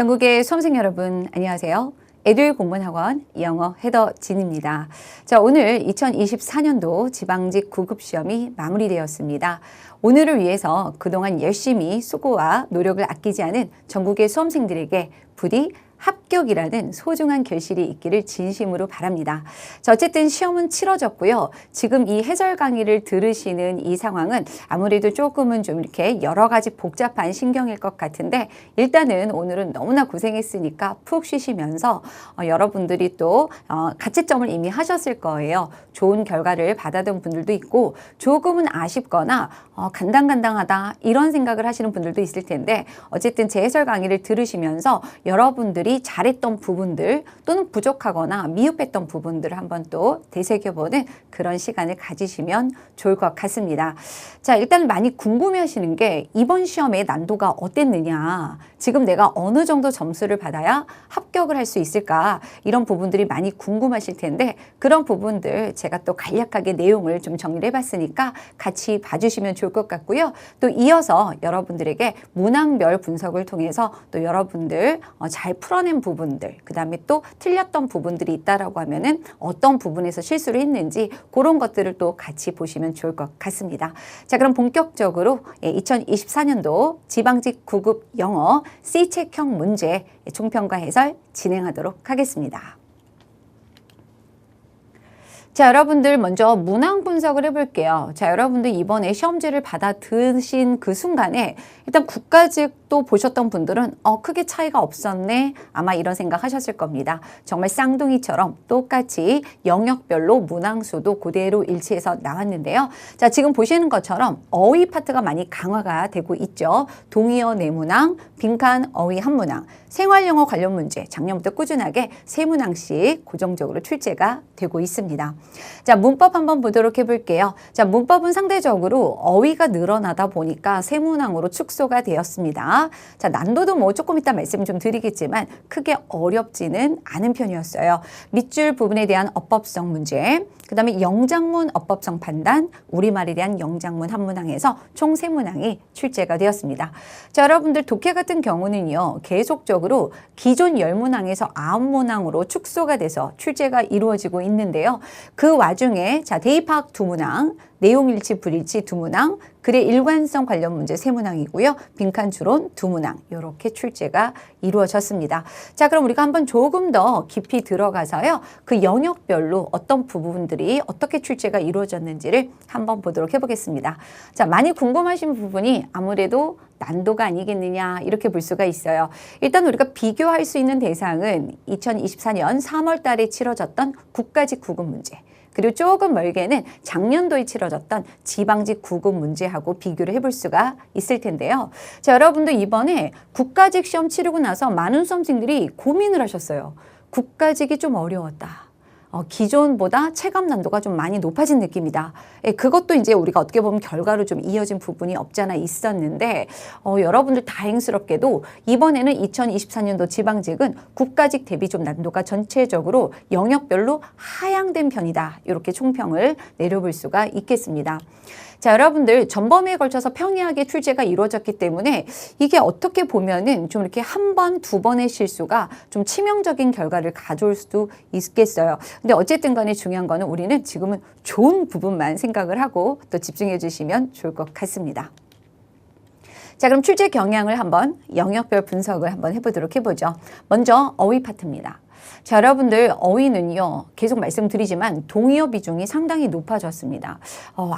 전국의 수험생 여러분 안녕하세요. 에듀 공부학원 영어 헤더 진입니다. 자, 오늘 2024년도 지방직 9급 시험이 마무리되었습니다. 오늘을 위해서 그동안 열심히 수고와 노력을 아끼지 않은 전국의 수험생들에게 부디 합격이라는 소중한 결실이 있기를 진심으로 바랍니다. 자, 어쨌든 시험은 치러졌고요. 지금 이 해설 강의를 들으시는 이 상황은 아무래도 조금은 좀 이렇게 여러 가지 복잡한 신경일 것 같은데 일단은 오늘은 너무나 고생했으니까 푹 쉬시면서 여러분들이 또 가채점을 이미 하셨을 거예요. 좋은 결과를 받아둔 분들도 있고 조금은 아쉽거나 간당간당하다 이런 생각을 하시는 분들도 있을 텐데 어쨌든 제 해설 강의를 들으시면서 여러분들이 잘했던 부분들 또는 부족하거나 미흡했던 부분들을 한번 또 되새겨보는 그런 시간을 가지시면 좋을 것 같습니다. 자, 일단 많이 궁금해하시는 게 이번 시험의 난도가 어땠느냐, 지금 내가 어느 정도 점수를 받아야 합격을 할 수 있을까, 이런 부분들이 많이 궁금하실 텐데 그런 부분들 제가 또 간략하게 내용을 좀 정리를 해봤으니까 같이 봐주시면 좋을 것 같고요. 또 이어서 여러분들에게 문항별 분석을 통해서 또 여러분들 잘 풀어낸 부분들, 그 다음에 또 틀렸던 부분들이 있다라고 하면은 어떤 부분에서 실수를 했는지 그런 것들을 또 같이 보시면 좋을 것 같습니다. 자, 그럼 본격적으로 2024년도 지방직 9급 영어 C체크형 문제 총평과 해설 진행하도록 하겠습니다. 자, 여러분들 먼저 문항 분석을 해볼게요. 자, 여러분들 이번에 시험지를 받아드신 그 순간에 일단 국가직도 보셨던 분들은 크게 차이가 없었네, 아마 이런 생각 하셨을 겁니다. 정말 쌍둥이처럼 똑같이 영역별로 문항수도 그대로 일치해서 나왔는데요. 자, 지금 보시는 것처럼 어휘 파트가 많이 강화가 되고 있죠. 동의어 네문항, 빈칸 어휘 한 문항, 생활영어 관련 문제 작년부터 꾸준하게 3문항씩 고정적으로 출제가 되고 있습니다. 자, 문법 한번 보도록 해볼게요. 자, 문법은 상대적으로 어휘가 늘어나다 보니까 3문항으로 축소가 되었습니다. 자, 난도도 뭐 조금 이따 말씀 좀 드리겠지만 크게 어렵지는 않은 편이었어요. 밑줄 부분에 대한 어법성 문제, 그 다음에 영장문 어법성 판단, 우리말에 대한 영장문 한 문항에서 총 3문항이 출제가 되었습니다. 자, 여러분들 독해 같은 경우는요, 계속적으로 기존 10문항에서 9문항으로 축소가 돼서 출제가 이루어지고 있는데요. 그 와중에 자, 대입학 2문항, 내용일치 불일치 2문항, 글의 일관성 관련 문제 3문항이고요. 빈칸 추론 2문항 이렇게 출제가 이루어졌습니다. 자, 그럼 우리가 한번 조금 더 깊이 들어가서요, 그 영역별로 어떤 부분들이 어떻게 출제가 이루어졌는지를 한번 보도록 해보겠습니다. 자, 많이 궁금하신 부분이 아무래도 난도가 아니겠느냐 이렇게 볼 수가 있어요. 일단 우리가 비교할 수 있는 대상은 2024년 3월 달에 치러졌던 국가직 9급 문제, 그리고 조금 멀게는 작년도에 치러졌던 지방직 9급 문제하고 비교를 해볼 수가 있을 텐데요. 자, 여러분도 이번에 국가직 시험 치르고 나서 많은 수험생들이 고민을 하셨어요. 국가직이 좀 어려웠다. 기존보다 체감 난도가 좀 많이 높아진 느낌이다. 그것도 이제 우리가 어떻게 보면 결과로 좀 이어진 부분이 없잖아 있었는데 여러분들 다행스럽게도 이번에는 2024년도 지방직은 국가직 대비 좀 난도가 전체적으로 영역별로 하향된 편이다. 이렇게 총평을 내려볼 수가 있겠습니다. 자, 여러분들 전범위에 걸쳐서 평이하게 출제가 이루어졌기 때문에 이게 어떻게 보면은 좀 이렇게 한 번, 두 번의 실수가 좀 치명적인 결과를 가져올 수도 있겠어요. 근데 어쨌든 간에 중요한 거는 우리는 지금은 좋은 부분만 생각을 하고 또 집중해 주시면 좋을 것 같습니다. 자, 그럼 출제 경향을 한번 영역별 분석을 한번 해보도록 해보죠. 먼저 어휘 파트입니다. 자, 여러분들 어휘는요, 계속 말씀드리지만 동의어 비중이 상당히 높아졌습니다.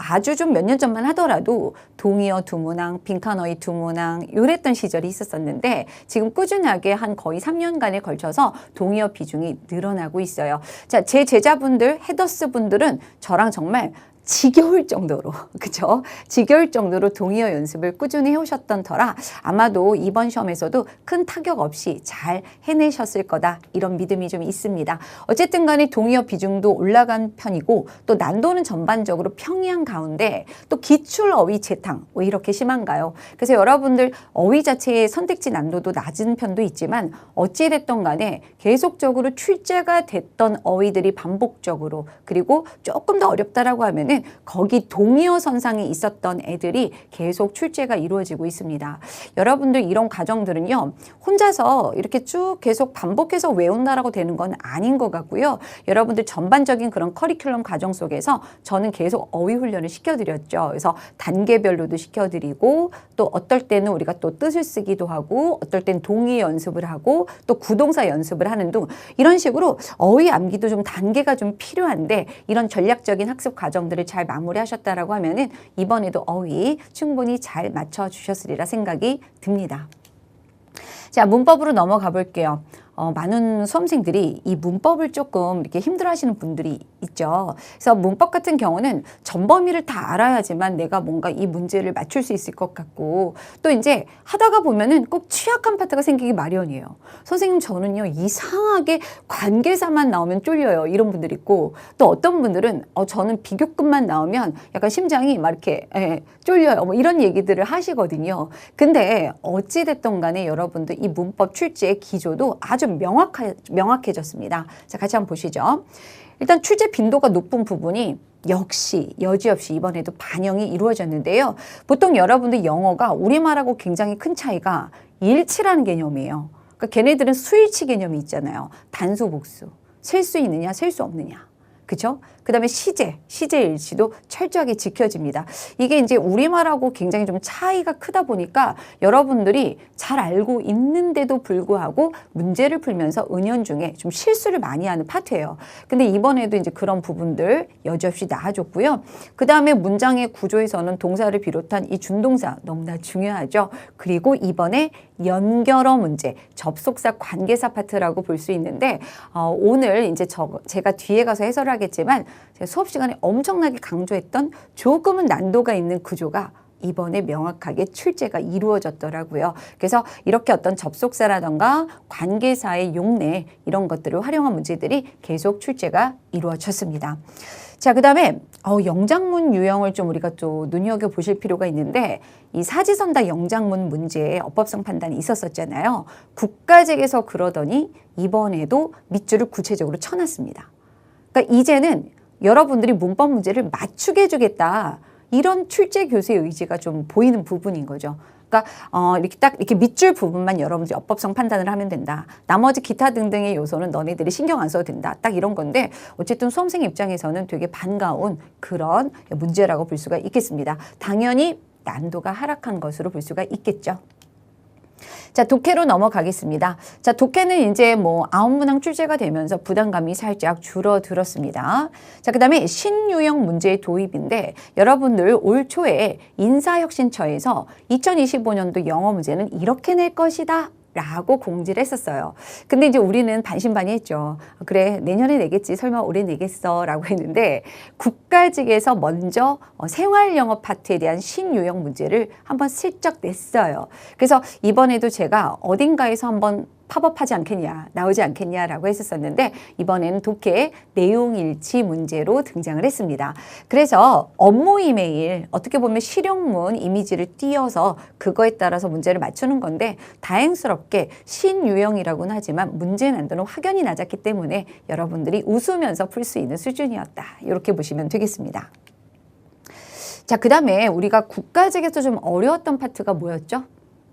아주 좀 몇 년 전만 하더라도 동의어 2문항, 빈칸어휘 2문항 이랬던 시절이 있었었는데 지금 꾸준하게 한 거의 3년간에 걸쳐서 동의어 비중이 늘어나고 있어요. 자, 제 제자분들, 헤더스 분들은 저랑 정말 지겨울 정도로, 그죠? 지겨울 정도로 동의어 연습을 꾸준히 해오셨던 터라 아마도 이번 시험에서도 큰 타격 없이 잘 해내셨을 거다, 이런 믿음이 좀 있습니다. 어쨌든 간에 동의어 비중도 올라간 편이고 또 난도는 전반적으로 평이한 가운데 또 기출 어휘 재탕 왜 이렇게 심한가요? 그래서 여러분들 어휘 자체의 선택지 난도도 낮은 편도 있지만 어찌됐든 간에 계속적으로 출제가 됐던 어휘들이 반복적으로, 그리고 조금 더 어렵다라고 하면 보면은 거기 동의어선상에 있었던 애들이 계속 출제가 이루어지고 있습니다. 여러분들 이런 과정들은요, 혼자서 이렇게 쭉 계속 반복해서 외운다라고 되는 건 아닌 것 같고요. 여러분들 전반적인 그런 커리큘럼 과정 속에서 저는 계속 어휘 훈련을 시켜드렸죠. 그래서 단계별로도 시켜드리고, 또 어떨 때는 우리가 또 뜻을 쓰기도 하고, 어떨 땐 동의 연습을 하고, 또 구동사 연습을 하는 등 이런 식으로 어휘 암기도 좀 단계가 좀 필요한데, 이런 전략적인 학습 과정들을 잘 마무리하셨다라고 하면은 이번에도 어휘 충분히 잘 맞춰주셨으리라 생각이 듭니다. 자, 문법으로 넘어가 볼게요. 많은 수험생들이 이 문법을 조금 이렇게 힘들어 하시는 분들이 있죠. 그래서 문법 같은 경우는 전범위를 다 알아야지만 내가 뭔가 이 문제를 맞출 수 있을 것 같고, 또 이제 하다가 보면은 꼭 취약한 파트가 생기기 마련이에요. 선생님, 저는요, 이상하게 관계사만 나오면 쫄려요. 이런 분들 있고, 또 어떤 분들은 저는 비교급만 나오면 약간 심장이 막 이렇게 쫄려요. 뭐 이런 얘기들을 하시거든요. 근데 어찌됐든 간에 여러분들 이 문법 출제의 기조도 아주 명확해졌습니다. 자, 같이 한번 보시죠. 일단 출제 빈도가 높은 부분이 역시 여지없이 이번에도 반영이 이루어졌는데요. 보통 여러분들 영어가 우리말하고 굉장히 큰 차이가 일치라는 개념이에요. 그러니까 걔네들은 수일치 개념이 있잖아요. 단수, 복수. 셀 수 있느냐, 셀 수 없느냐. 그죠? 그 다음에 시제 일치도 철저하게 지켜집니다. 이게 이제 우리말하고 굉장히 좀 차이가 크다 보니까 여러분들이 잘 알고 있는데도 불구하고 문제를 풀면서 은연중에 좀 실수를 많이 하는 파트예요. 근데 이번에도 이제 그런 부분들 여지없이 나아졌고요. 그 다음에 문장의 구조에서는 동사를 비롯한 이 준동사 너무나 중요하죠. 그리고 이번에 연결어 문제, 접속사 관계사 파트라고 볼 수 있는데, 오늘 이제 제가 뒤에 가서 해설을 하겠지만, 제가 수업 시간에 엄청나게 강조했던 조금은 난도가 있는 구조가 이번에 명확하게 출제가 이루어졌더라고요. 그래서 이렇게 어떤 접속사라던가 관계사의 용례 이런 것들을 활용한 문제들이 계속 출제가 이루어졌습니다. 자, 그 다음에 영장문 유형을 좀 우리가 또 눈여겨보실 필요가 있는데, 이 사지선다 영장문 문제에 어법성 판단이 있었었잖아요. 국가직에서 그러더니 이번에도 밑줄을 구체적으로 쳐놨습니다. 그러니까 이제는 여러분들이 문법 문제를 맞추게 해주겠다. 이런 출제 교수의 의지가 좀 보이는 부분인 거죠. 그러니까 이렇게 딱 이렇게 밑줄 부분만 여러분들이 어법성 판단을 하면 된다. 나머지 기타 등등의 요소는 너네들이 신경 안 써도 된다. 딱 이런 건데, 어쨌든 수험생 입장에서는 되게 반가운 그런 문제라고 볼 수가 있겠습니다. 당연히 난도가 하락한 것으로 볼 수가 있겠죠. 자, 독해로 넘어가겠습니다. 자, 독해는 이제 뭐 9문항 출제가 되면서 부담감이 살짝 줄어들었습니다. 자, 그 다음에 신유형 문제의 도입인데, 여러분들 올 초에 인사혁신처에서 2025년도 영어 문제는 이렇게 낼 것이다 라고 공지를 했었어요. 근데 이제 우리는 반신반의했죠. 그래, 내년에 내겠지, 설마 올해 내겠어 라고 했는데, 국가직에서 먼저 생활영어 파트에 대한 신유형 문제를 한번 슬쩍 냈어요. 그래서 이번에도 제가 어딘가에서 한번 팝업하지 않겠냐, 나오지 않겠냐라고 했었는데, 이번에는 독해 내용일치 문제로 등장을 했습니다. 그래서 업무 이메일, 어떻게 보면 실용문 이미지를 띄어서 그거에 따라서 문제를 맞추는 건데, 다행스럽게 신유형이라고는 하지만 문제 난도는 확연히 낮았기 때문에 여러분들이 웃으면서 풀 수 있는 수준이었다. 이렇게 보시면 되겠습니다. 자, 그 다음에 우리가 국가직에서 좀 어려웠던 파트가 뭐였죠?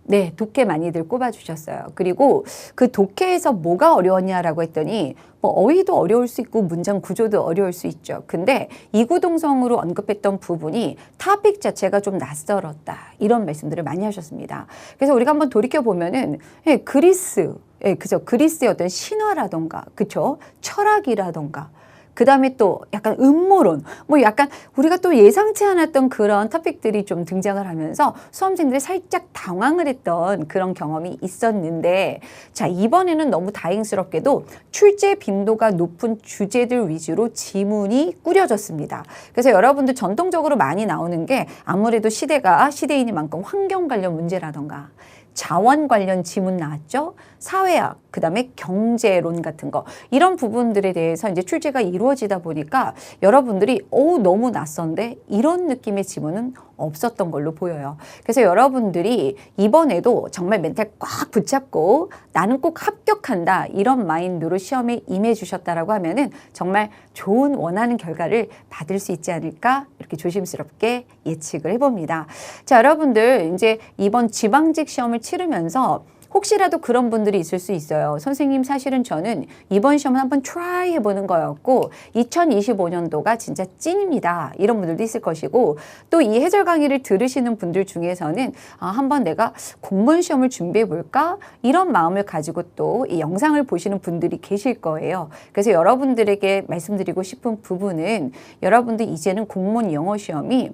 네, 독해 많이들 꼽아주셨어요. 그리고 그 독해에서 뭐가 어려웠냐라고 했더니, 뭐 어휘도 어려울 수 있고 문장 구조도 어려울 수 있죠. 근데 이구동성으로 언급했던 부분이 토픽 자체가 좀 낯설었다. 이런 말씀들을 많이 하셨습니다. 그래서 우리가 한번 돌이켜보면은, 그리스, 그죠. 그리스의 어떤 신화라던가, 그쵸. 철학이라던가, 그 다음에 또 약간 음모론, 뭐 약간 우리가 또 예상치 않았던 그런 토픽들이 좀 등장을 하면서 수험생들이 살짝 당황을 했던 그런 경험이 있었는데, 자, 이번에는 너무 다행스럽게도 출제 빈도가 높은 주제들 위주로 지문이 꾸려졌습니다. 그래서 여러분들 전통적으로 많이 나오는 게 아무래도 시대가 시대인인 만큼 환경 관련 문제라던가, 자원 관련 지문 나왔죠? 사회학, 그 다음에 경제론 같은 거, 이런 부분들에 대해서 이제 출제가 이루어지다 보니까 여러분들이 너무 낯선데 이런 느낌의 지문은 없었던 걸로 보여요. 그래서 여러분들이 이번에도 정말 멘탈 꽉 붙잡고 나는 꼭 합격한다 이런 마인드로 시험에 임해 주셨다라고 하면은 정말 좋은 원하는 결과를 받을 수 있지 않을까 이렇게 조심스럽게 예측을 해봅니다. 자, 여러분들 이제 이번 지방직 시험을 치르면서 혹시라도 그런 분들이 있을 수 있어요. 선생님 사실은 저는 이번 시험은 한번 트라이 해보는 거였고 2025년도가 진짜 찐입니다. 이런 분들도 있을 것이고 또 이 해설 강의를 들으시는 분들 중에서는 한번 내가 공무원 시험을 준비해 볼까? 이런 마음을 가지고 또 이 영상을 보시는 분들이 계실 거예요. 그래서 여러분들에게 말씀드리고 싶은 부분은 여러분들 이제는 공무원 영어 시험이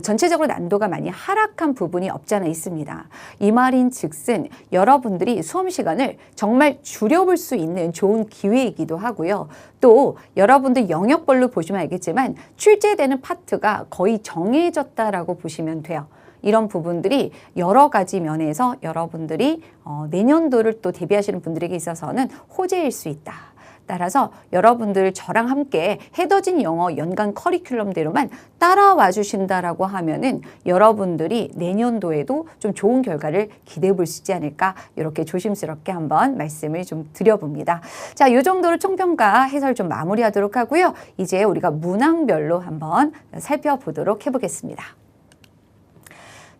전체적으로 난도가 많이 하락한 부분이 없잖아 있습니다. 이 말인 즉슨 여러분들이 수험 시간을 정말 줄여볼 수 있는 좋은 기회이기도 하고요. 또 여러분들 영역별로 보시면 알겠지만 출제되는 파트가 거의 정해졌다라고 보시면 돼요. 이런 부분들이 여러 가지 면에서 여러분들이 내년도를 또 대비하시는 분들에게 있어서는 호재일 수 있다. 따라서 여러분들 저랑 함께 헤더진 영어 연간 커리큘럼대로만 따라와 주신다라고 하면은 여러분들이 내년도에도 좀 좋은 결과를 기대해 볼 수 있지 않을까 이렇게 조심스럽게 한번 말씀을 좀 드려봅니다. 자, 이 정도로 총평가 해설 좀 마무리하도록 하고요. 이제 우리가 문항별로 한번 살펴보도록 해보겠습니다.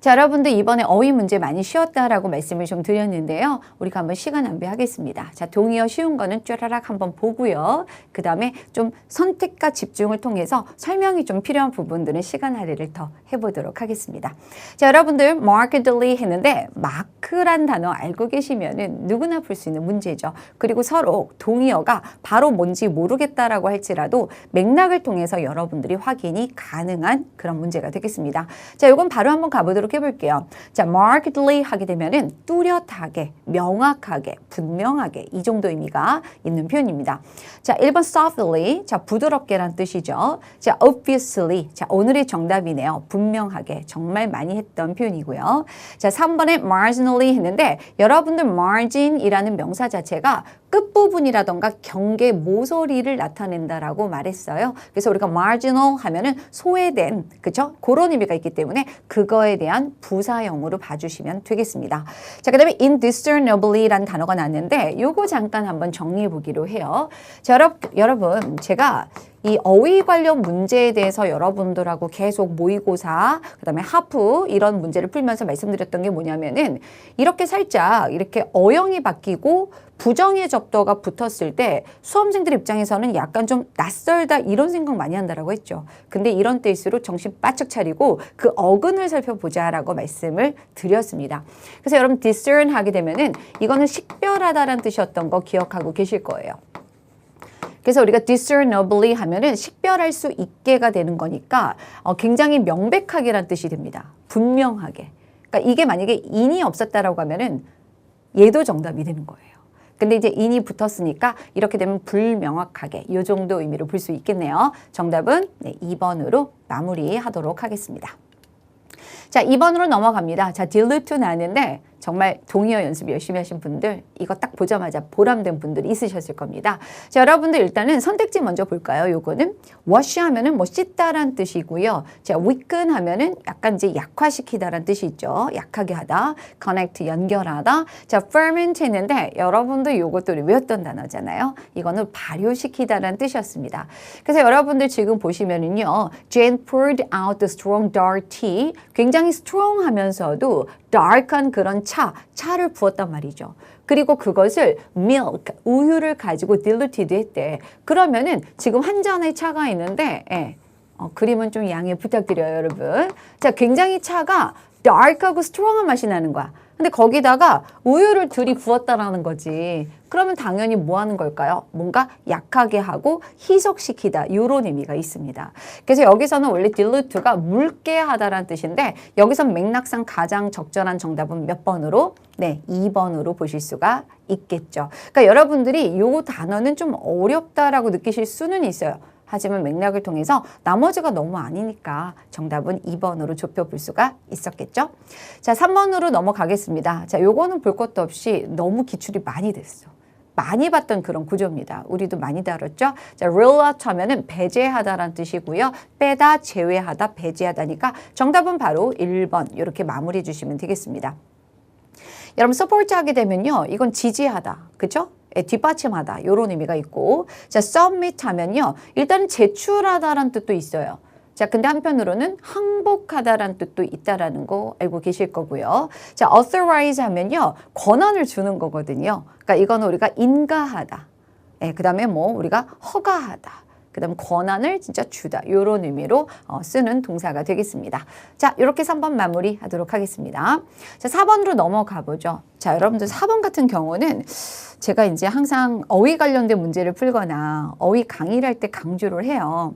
자, 여러분들 이번에 어휘 문제 많이 쉬웠다라고 말씀을 좀 드렸는데요. 우리가 한번 시간 낭비하겠습니다. 자, 동의어 쉬운 거는 쫘라락 한번 보고요. 그 다음에 좀 선택과 집중을 통해서 설명이 좀 필요한 부분들은 시간 할애를 더 해보도록 하겠습니다. 자, 여러분들 markedly 했는데 마크란 단어 알고 계시면은 누구나 풀 수 있는 문제죠. 그리고 서로 동의어가 바로 뭔지 모르겠다라고 할지라도 맥락을 통해서 여러분들이 확인이 가능한 그런 문제가 되겠습니다. 자, 이건 바로 한번 가보도록 해볼게요. 자, markedly 하게 되면은 뚜렷하게, 명확하게, 분명하게 이 정도 의미가 있는 표현입니다. 자, 1번 softly, 자, 부드럽게란 뜻이죠. 자, obviously, 자, 오늘의 정답이네요. 분명하게, 정말 많이 했던 표현이고요. 자, 3번에 marginally 했는데 여러분들 margin이라는 명사 자체가 끝부분이라던가 경계 모서리를 나타낸다라고 말했어요. 그래서 우리가 marginal 하면은 소외된, 그쵸? 그런 의미가 있기 때문에 그거에 대한 부사형으로 봐주시면 되겠습니다. 자, 그 다음에 indiscernibly라는 단어가 나왔는데 요거 잠깐 한번 정리해 보기로 해요. 자, 여러분 제가 이 어휘 관련 문제에 대해서 여러분들하고 계속 모의고사, 그 다음에 하프 이런 문제를 풀면서 말씀드렸던 게 뭐냐면은 이렇게 살짝 이렇게 어형이 바뀌고 부정의 접두어가 붙었을 때 수험생들 입장에서는 약간 좀 낯설다 이런 생각 많이 한다라고 했죠. 근데 이런 때일수록 정신 바짝 차리고 그 어근을 살펴보자라고 말씀을 드렸습니다. 그래서 여러분 discern 하게 되면은 이거는 식별하다라는 뜻이었던 거 기억하고 계실 거예요. 그래서 우리가 discernibly 하면은 식별할 수 있게가 되는 거니까 굉장히 명백하게란 뜻이 됩니다. 분명하게. 그러니까 이게 만약에 in이 없었다라고 하면은 얘도 정답이 되는 거예요. 근데 이제 in이 붙었으니까 이렇게 되면 불명확하게 이 정도 의미로 볼 수 있겠네요. 정답은 2번으로 마무리하도록 하겠습니다. 자, 2번으로 넘어갑니다. 자, dilute 나왔는데 정말 동의어 연습 열심히 하신 분들 이거 딱 보자마자 보람된 분들이 있으셨을 겁니다. 자, 여러분들 일단은 선택지 먼저 볼까요? 요거는 wash 하면은 뭐 씻다란 뜻이고요. 자, weaken 하면은 약간 이제 약화시키다란 뜻이 있죠. 약하게 하다. connect 연결하다. 자, ferment 했는데 여러분들 요것도 외웠던 단어잖아요. 이거는 발효시키다란 뜻이었습니다. 그래서 여러분들 지금 보시면은요. Jane poured out the strong dark tea. 굉장히 strong 하면서도 dark한 그런 차를 부었단 말이죠. 그리고 그것을 milk, 우유를 가지고 diluted 했대. 그러면은 지금 한 잔의 차가 있는데 그림은 좀 양해 부탁드려요, 여러분. 자, 굉장히 차가 dark하고 strong한 맛이 나는 거야. 근데 거기다가 우유를 들이부었다라는 거지. 그러면 당연히 뭐 하는 걸까요? 뭔가 약하게 하고 희석시키다 이런 의미가 있습니다. 그래서 여기서는 원래 dilute가 묽게 하다라는 뜻인데 여기서 맥락상 가장 적절한 정답은 몇 번으로? 네, 2번으로 보실 수가 있겠죠. 그러니까 여러분들이 이 단어는 좀 어렵다라고 느끼실 수는 있어요. 하지만 맥락을 통해서 나머지가 너무 아니니까 정답은 2번으로 좁혀볼 수가 있었겠죠. 자, 3번으로 넘어가겠습니다. 자, 요거는 볼 것도 없이 너무 기출이 많이 됐어. 많이 봤던 그런 구조입니다. 우리도 많이 다뤘죠. 자, rule out 하면은 배제하다라는 뜻이고요. 빼다, 제외하다, 배제하다니까 정답은 바로 1번 이렇게 마무리해 주시면 되겠습니다. 여러분 support 하게 되면요. 이건 지지하다. 그죠? 뒷받침하다. 이런 의미가 있고 자, submit 하면요. 일단은 제출하다라는 뜻도 있어요. 자, 근데 한편으로는 항복하다라는 뜻도 있다라는 거 알고 계실 거고요. 자, authorize 하면요. 권한을 주는 거거든요. 그러니까 이건 우리가 인가하다. 그 다음에 뭐 우리가 허가하다. 그 다음 권한을 진짜 주다. 이런 의미로 쓰는 동사가 되겠습니다. 자, 이렇게 3번 마무리하도록 하겠습니다. 자, 4번으로 넘어가 보죠. 자, 여러분들 4번 같은 경우는 제가 이제 항상 어휘 관련된 문제를 풀거나 어휘 강의를 할 때 강조를 해요.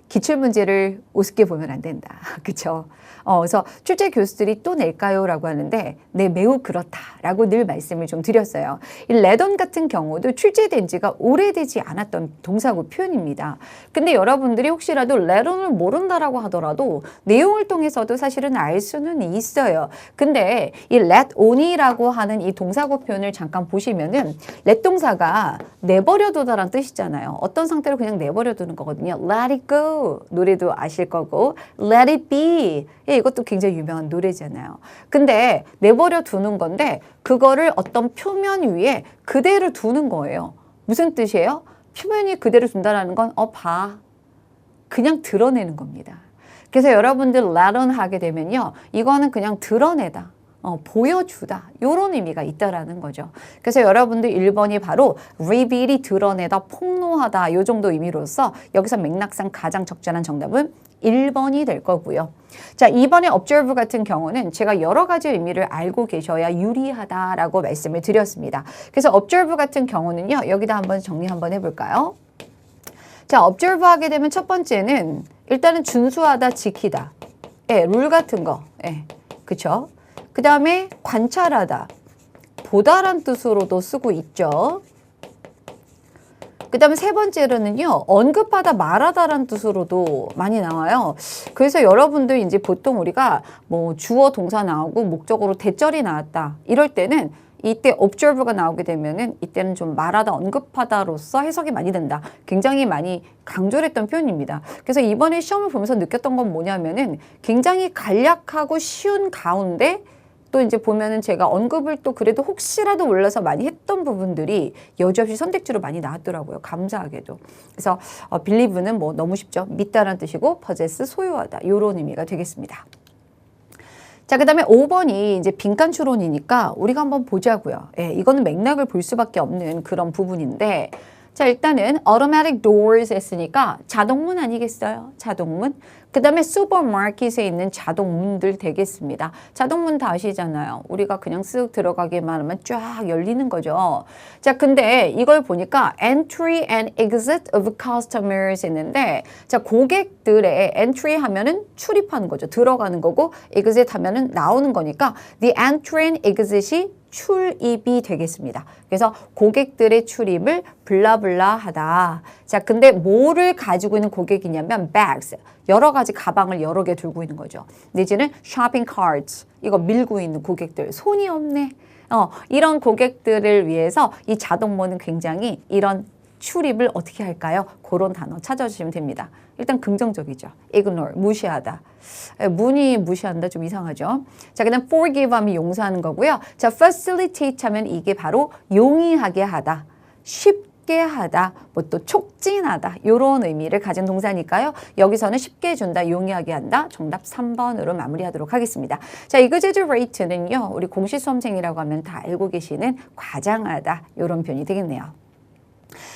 기출문제를 우습게 보면 안 된다. 그렇죠? 그래서 출제 교수들이 또 낼까요? 라고 하는데 네, 매우 그렇다라고 늘 말씀을 좀 드렸어요. 이 레던 같은 경우도 출제된 지가 오래되지 않았던 동사구 표현입니다. 근데 여러분들이 혹시라도 레던을 모른다라고 하더라도 내용을 통해서도 사실은 알 수는 있어요. 근데 이 let only라고 하는 이 동사구 표현을 잠깐 보시면은 let 동사가 내버려두다라는 뜻이잖아요. 어떤 상태로 그냥 내버려두는 거거든요. let it go. 노래도 아실 거고 let it be 이것도 굉장히 유명한 노래잖아요. 근데 내버려 두는 건데 그거를 어떤 표면 위에 그대로 두는 거예요. 무슨 뜻이에요? 표면이 그대로 둔다라는 건 봐. 그냥 드러내는 겁니다. 그래서 여러분들 let on 하게 되면요. 이거는 그냥 드러내다. 보여주다. 이런 의미가 있다라는 거죠. 그래서 여러분들 1번이 바로 reveal이 드러내다, 폭로하다 이 정도 의미로서 여기서 맥락상 가장 적절한 정답은 1번이 될 거고요. 자, 2번의 observe 같은 경우는 제가 여러 가지 의미를 알고 계셔야 유리하다라고 말씀을 드렸습니다. 그래서 observe 같은 경우는요. 여기다 한번 정리 한번 해볼까요? 자, observe 하게 되면 첫 번째는 일단은 준수하다, 지키다. 룰 같은 거. 그쵸? 그 다음에 관찰하다, 보다란 뜻으로도 쓰고 있죠. 그 다음에 세 번째로는요, 언급하다, 말하다라는 뜻으로도 많이 나와요. 그래서 여러분들 이제 보통 우리가 뭐 주어 동사 나오고 목적어로 대절이 나왔다. 이럴 때는 이때 observe가 나오게 되면은 이때는 좀 말하다, 언급하다로서 해석이 많이 된다. 굉장히 많이 강조를 했던 표현입니다. 그래서 이번에 시험을 보면서 느꼈던 건 뭐냐면은 굉장히 간략하고 쉬운 가운데 또 이제 보면은 제가 언급을 또 그래도 혹시라도 몰라서 많이 했던 부분들이 여지없이 선택지로 많이 나왔더라고요. 감사하게도. 그래서 believe는 뭐 너무 쉽죠. 믿다라는 뜻이고 possess 소유하다. 이런 의미가 되겠습니다. 자, 그 다음에 5번이 이제 빈칸 추론이니까 우리가 한번 보자고요. 이거는 맥락을 볼 수밖에 없는 그런 부분인데 자, 일단은 automatic doors 했으니까 자동문 아니겠어요? 자동문. 그 다음에 슈퍼마켓에 있는 자동문들 되겠습니다. 자동문 다 아시잖아요. 우리가 그냥 쓱 들어가기만 하면 쫙 열리는 거죠. 자, 근데 이걸 보니까 entry and exit of customers 했는데 자, 고객들의 entry 하면은 출입하는 거죠. 들어가는 거고 exit 하면은 나오는 거니까 the entry and exit이 출입이 되겠습니다. 그래서 고객들의 출입을 블라블라 하다. 자, 근데 뭐를 가지고 있는 고객이냐면 bags. 여러 가지 가방을 여러 개 들고 있는 거죠. 내지는 shopping carts. 이거 밀고 있는 고객들. 손이 없네. 이런 고객들을 위해서 이 자동문은 굉장히 이런 출입을 어떻게 할까요? 그런 단어 찾아주시면 됩니다. 일단 긍정적이죠. ignore, 무시하다. 문이 무시한다 좀 이상하죠. 자, 그다음 forgive 하면 용서하는 거고요. 자, facilitate 하면 이게 바로 용이하게 하다, 쉽게 하다, 뭐 또 촉진하다 이런 의미를 가진 동사니까요. 여기서는 쉽게 준다, 용이하게 한다. 정답 3번으로 마무리하도록 하겠습니다. 자, exaggerate는요. 우리 공시 수험생이라고 하면 다 알고 계시는 과장하다 이런 표현이 되겠네요.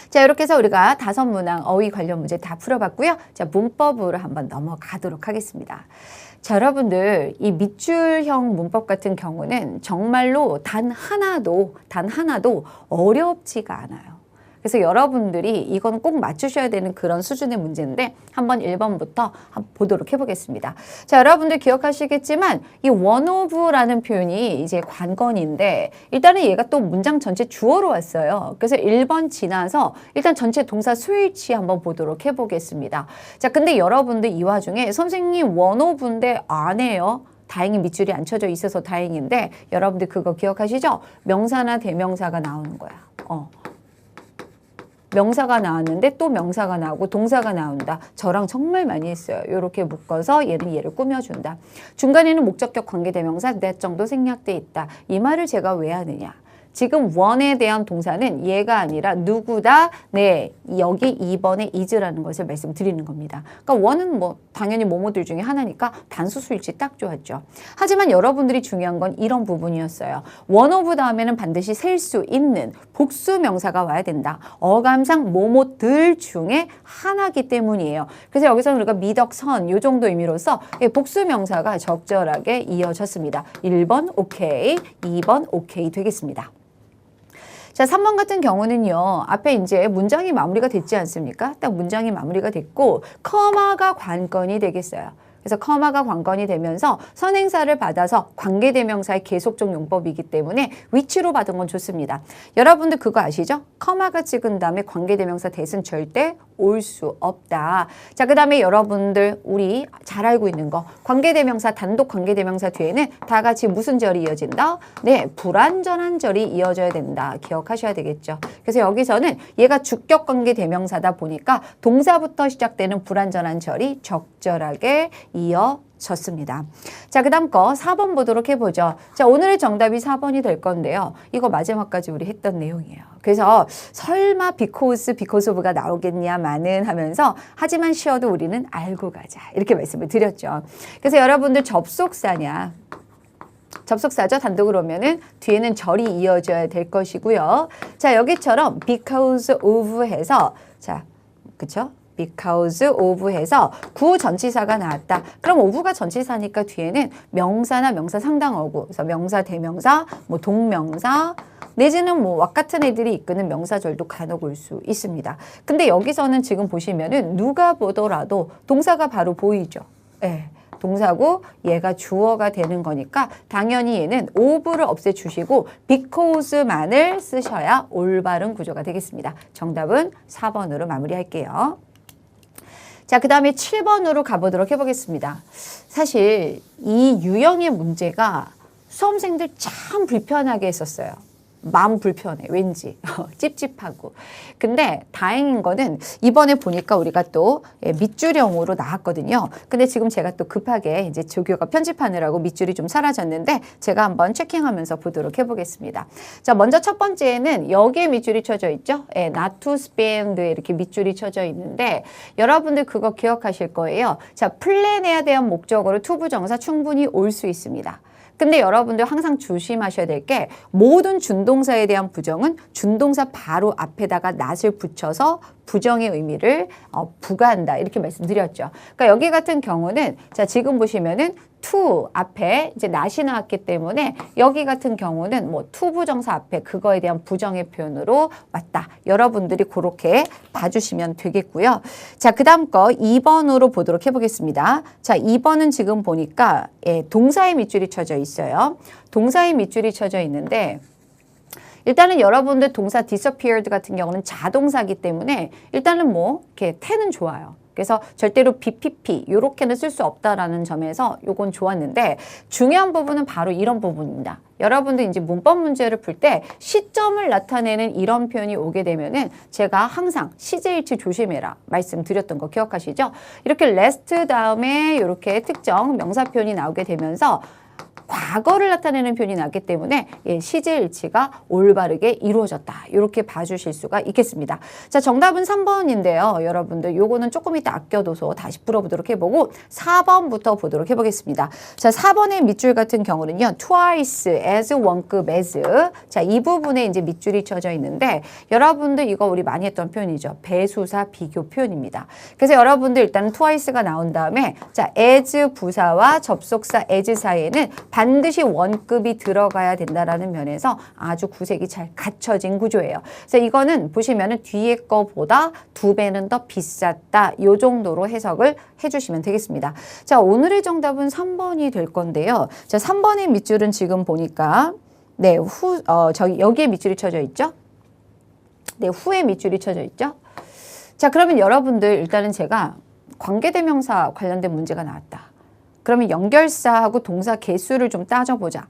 자, 이렇게 해서 우리가 5문항 어휘 관련 문제 다 풀어봤고요. 자, 문법으로 한번 넘어가도록 하겠습니다. 자, 여러분들 이 밑줄형 문법 같은 경우는 정말로 단 하나도 어렵지가 않아요. 그래서 여러분들이 이건 꼭 맞추셔야 되는 그런 수준의 문제인데 한번 1번부터 한번 보도록 해보겠습니다. 자, 여러분들 기억하시겠지만 이 one of라는 표현이 이제 관건인데 일단은 얘가 또 문장 전체 주어로 왔어요. 그래서 1번 지나서 일단 전체 동사 수일치 한번 보도록 해보겠습니다. 자, 근데 여러분들 이 와중에 선생님 one of인데 안 해요. 다행히 밑줄이 안 쳐져 있어서 다행인데 여러분들 그거 기억하시죠? 명사나 대명사가 나오는 거야. 명사가 나왔는데 또 명사가 나오고 동사가 나온다. 저랑 정말 많이 했어요. 이렇게 묶어서 얘를 꾸며준다. 중간에는 목적격 관계대명사 that 정도 생략돼 있다. 이 말을 제가 왜 하느냐. 지금 원에 대한 동사는 얘가 아니라 누구다? 네, 여기 2번에 is라는 것을 말씀드리는 겁니다. 그러니까 원은 뭐 당연히 뭐뭐들 중에 하나니까 단수 수일치 딱 좋았죠. 하지만 여러분들이 중요한 건 이런 부분이었어요. 원 오브 다음에는 반드시 셀 수 있는 복수 명사가 와야 된다. 어감상 뭐뭐들 중에 하나기 때문이에요. 그래서 여기서는 우리가 미덕선 요 정도 의미로서 복수 명사가 적절하게 이어졌습니다. 1번 오케이, 2번 오케이 되겠습니다. 자, 3번 같은 경우는요. 앞에 이제 문장이 마무리가 됐지 않습니까? 딱 문장이 마무리가 됐고 커마가 관건이 되겠어요. 그래서 커마가 관건이 되면서 선행사를 받아서 관계대명사의 계속적 용법이기 때문에 위치로 받은 건 좋습니다. 여러분들 그거 아시죠? 커마가 찍은 다음에 관계대명사 대신 절대 올 수 없다. 자, 그 다음에 여러분들 우리 잘 알고 있는 거 관계대명사 단독 관계대명사 뒤에는 다 같이 무슨 절이 이어진다? 네, 불완전한 절이 이어져야 된다. 기억하셔야 되겠죠. 그래서 여기서는 얘가 주격 관계대명사다 보니까 동사부터 시작되는 불완전한 절이 적절하게 이어졌습니다. 자, 그 다음 거 4번 보도록 해보죠. 자, 오늘의 정답이 4번이 될 건데요. 이거 마지막까지 우리 했던 내용이에요. 그래서 설마 because of가 나오겠냐마는 하면서 하지만 쉬어도 우리는 알고 가자. 이렇게 말씀을 드렸죠. 그래서 여러분들 접속사냐. 접속사죠. 단독으로 오면은 뒤에는 절이 이어져야 될 것이고요. 자, 여기처럼 because of 해서 자, 그쵸? because of 해서 구전치사가 나왔다. 그럼 of가 전치사니까 뒤에는 명사나 명사 상당어구, 그래서 명사, 대명사, 뭐 동명사, 내지는 뭐 왁 같은 애들이 이끄는 명사절도 간혹 올 수 있습니다. 근데 여기서는 지금 보시면은 누가 보더라도 동사가 바로 보이죠. 예. 동사고 얘가 주어가 되는 거니까 당연히 얘는 of를 없애주시고 because만을 쓰셔야 올바른 구조가 되겠습니다. 정답은 4번으로 마무리할게요. 자, 그 다음에 7번으로 가보도록 해보겠습니다. 사실 이 유형의 문제가 수험생들 참 불편하게 했었어요. 마음 불편해, 왠지. 찝찝하고. 근데 다행인 거는 이번에 보니까 우리가 또 밑줄형으로 나왔거든요. 근데 지금 제가 또 급하게 이제 조교가 편집하느라고 밑줄이 좀 사라졌는데 제가 한번 체킹하면서 보도록 해보겠습니다. 자, 먼저 첫 번째는 여기에 밑줄이 쳐져 있죠. not to spend 이렇게 밑줄이 쳐져 있는데 여러분들 그거 기억하실 거예요. 자, 플랜해야 대한 목적어로 to 부정사 충분히 올 수 있습니다. 근데 여러분들 항상 조심하셔야 될 게 모든 준동사에 대한 부정은 준동사 바로 앞에다가 not을 붙여서 부정의 의미를 부과한다. 이렇게 말씀드렸죠. 그러니까 여기 같은 경우는 자, 지금 보시면은 to 앞에 이제 not이 나왔기 때문에 여기 같은 경우는 뭐 to 부정사 앞에 그거에 대한 부정의 표현으로 왔다. 여러분들이 그렇게 봐주시면 되겠고요. 자, 그 다음 거 2번으로 보도록 해보겠습니다. 자, 2번은 지금 보니까 동사의 밑줄이 쳐져 있어요. 동사의 밑줄이 쳐져 있는데 일단은 여러분들 동사 disappeared 같은 경우는 자동사기 때문에 일단은 뭐 이렇게 태는 좋아요. 그래서 절대로 BPP 요렇게는 쓸 수 없다라는 점에서 요건 좋았는데 중요한 부분은 바로 이런 부분입니다. 여러분들 이제 문법 문제를 풀 때 시점을 나타내는 이런 표현이 오게 되면은 제가 항상 CJH 조심해라 말씀드렸던 거 기억하시죠? 이렇게 last 다음에 이렇게 특정 명사 표현이 나오게 되면서 과거를 나타내는 표현이 나기 때문에 시제일치가 올바르게 이루어졌다. 이렇게 봐주실 수가 있겠습니다. 자, 정답은 3번인데요. 여러분들 요거는 조금 이따 아껴둬서 다시 풀어보도록 해보고 4번부터 보도록 해보겠습니다. 자, 4번의 밑줄 같은 경우는요. twice, as, 원급, as. 자, 이 부분에 이제 밑줄이 쳐져 있는데 여러분들 이거 우리 많이 했던 표현이죠. 배수사 비교 표현입니다. 그래서 여러분들 일단은 twice가 나온 다음에 자, as 부사와 접속사 as 사이에는 반드시 원급이 들어가야 된다라는 면에서 아주 구색이 잘 갖춰진 구조예요. 그래서 이거는 보시면은 뒤에 거보다 2배는 더 비쌌다. 요 정도로 해석을 해주시면 되겠습니다. 자, 오늘의 정답은 3번이 될 건데요. 자, 3번의 밑줄은 지금 보니까 네, 저기 여기에 밑줄이 쳐져 있죠? 네, 후에 밑줄이 쳐져 있죠? 자, 그러면 여러분들 일단은 제가 관계대명사 관련된 문제가 나왔다. 그러면 연결사하고 동사 개수를 좀 따져보자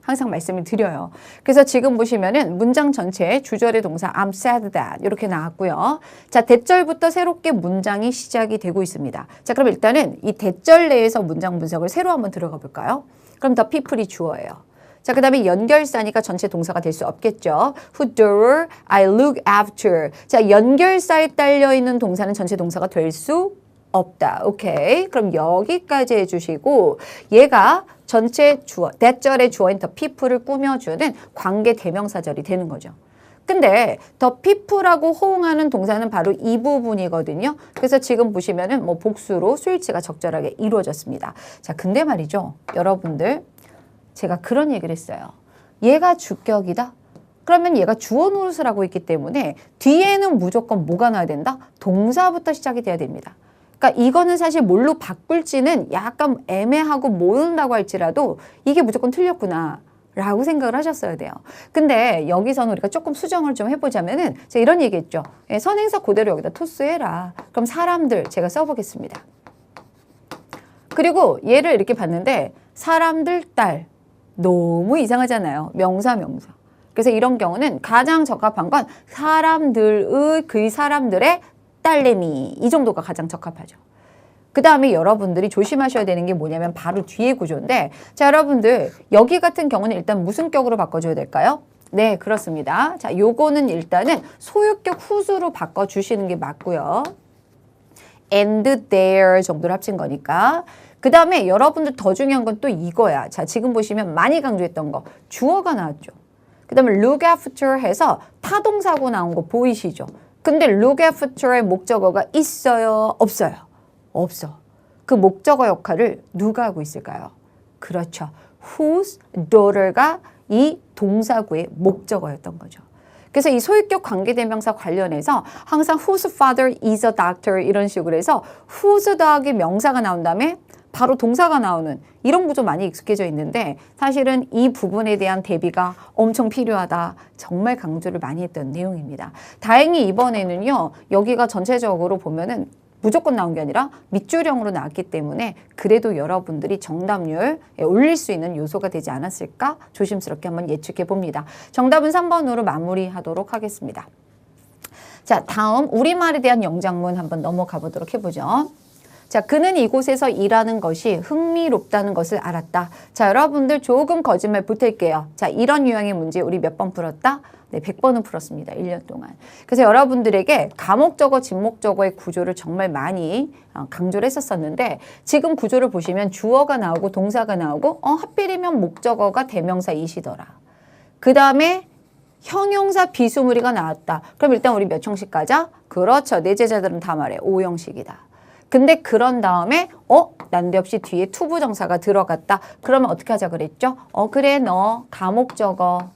항상 말씀을 드려요. 그래서 지금 보시면은 문장 전체에 주절의 동사 I'm sad that 이렇게 나왔고요. 자, 대절부터 새롭게 문장이 시작이 되고 있습니다. 자, 그럼 일단은 이 대절 내에서 문장 분석을 새로 한번 들어가 볼까요? 그럼 the people이 주어예요. 자, 그 다음에 연결사니까 전체 동사가 될 수 없겠죠. Who do I look after. 자, 연결사에 딸려있는 동사는 전체 동사가 될 수 없다. 오케이. 그럼 여기까지 해주시고 얘가 전체 주어, 대절의 주어인 the people을 꾸며주는 관계 대명사절이 되는 거죠. 근데 the people하고 호응하는 동사는 바로 이 부분이거든요. 그래서 지금 보시면은 뭐 복수로 수일치가 적절하게 이루어졌습니다. 자, 근데 말이죠. 여러분들 제가 그런 얘기를 했어요. 얘가 주격이다? 그러면 얘가 주어 노릇을 하고 있기 때문에 뒤에는 무조건 뭐가 나야 된다? 동사부터 시작이 돼야 됩니다. 그러니까 이거는 사실 뭘로 바꿀지는 약간 애매하고 모른다고 할지라도 이게 무조건 틀렸구나 라고 생각을 하셨어야 돼요. 근데 여기서는 우리가 조금 수정을 좀 해보자면은 제가 이런 얘기 했죠. 선행사 그대로 여기다 토스해라. 그럼 사람들 제가 써보겠습니다. 그리고 얘를 이렇게 봤는데 사람들 딸 너무 이상하잖아요. 명사. 그래서 이런 경우는 가장 적합한 건 사람들의 그 사람들의 딸내미 이 정도가 가장 적합하죠. 그 다음에 여러분들이 조심하셔야 되는 게 뭐냐면 바로 뒤에 구조인데 자 여러분들 여기 같은 경우는 일단 무슨 격으로 바꿔줘야 될까요? 네 그렇습니다. 자 요거는 일단은 소유격 후수로 바꿔주시는 게 맞고요. and their 정도로 합친 거니까 그 다음에 여러분들 더 중요한 건 또 이거야. 자 지금 보시면 많이 강조했던 거 주어가 나왔죠. 그 다음에 look after 해서 타동사고 나온 거 보이시죠? 근데 look after의 목적어가 있어요? 없어요? 없어. 그 목적어 역할을 누가 하고 있을까요? 그렇죠. whose daughter가 이 동사구의 목적어였던 거죠. 그래서 이 소유격 관계대명사 관련해서 항상 whose father is a doctor 이런 식으로 해서 whose 더하기 명사가 나온 다음에 바로 동사가 나오는 이런 구조 많이 익숙해져 있는데 사실은 이 부분에 대한 대비가 엄청 필요하다. 정말 강조를 많이 했던 내용입니다. 다행히 이번에는요. 여기가 전체적으로 보면은 무조건 나온 게 아니라 밑줄형으로 나왔기 때문에 그래도 여러분들이 정답률에 올릴 수 있는 요소가 되지 않았을까 조심스럽게 한번 예측해 봅니다. 정답은 3번으로 마무리하도록 하겠습니다. 자, 다음 우리말에 대한 영장문 한번 넘어가 보도록 해보죠. 자, 그는 이곳에서 일하는 것이 흥미롭다는 것을 알았다. 자, 여러분들 조금 거짓말 붙을게요. 자, 이런 유형의 문제 우리 몇 번 풀었다? 네, 100번은 풀었습니다. 1년 동안. 그래서 여러분들에게 가목적어, 진목적어의 구조를 정말 많이 강조를 했었었는데 지금 구조를 보시면 주어가 나오고 동사가 나오고 하필이면 목적어가 대명사이시더라. 그 다음에 형용사 비수무리가 나왔다. 그럼 일단 우리 몇 형식 가자? 그렇죠. 내 제자들은 다 말해. 5형식이다. 근데 그런 다음에 난데없이 뒤에 투부정사가 들어갔다. 그러면 어떻게 하자 그랬죠? 그래 너 가목적어.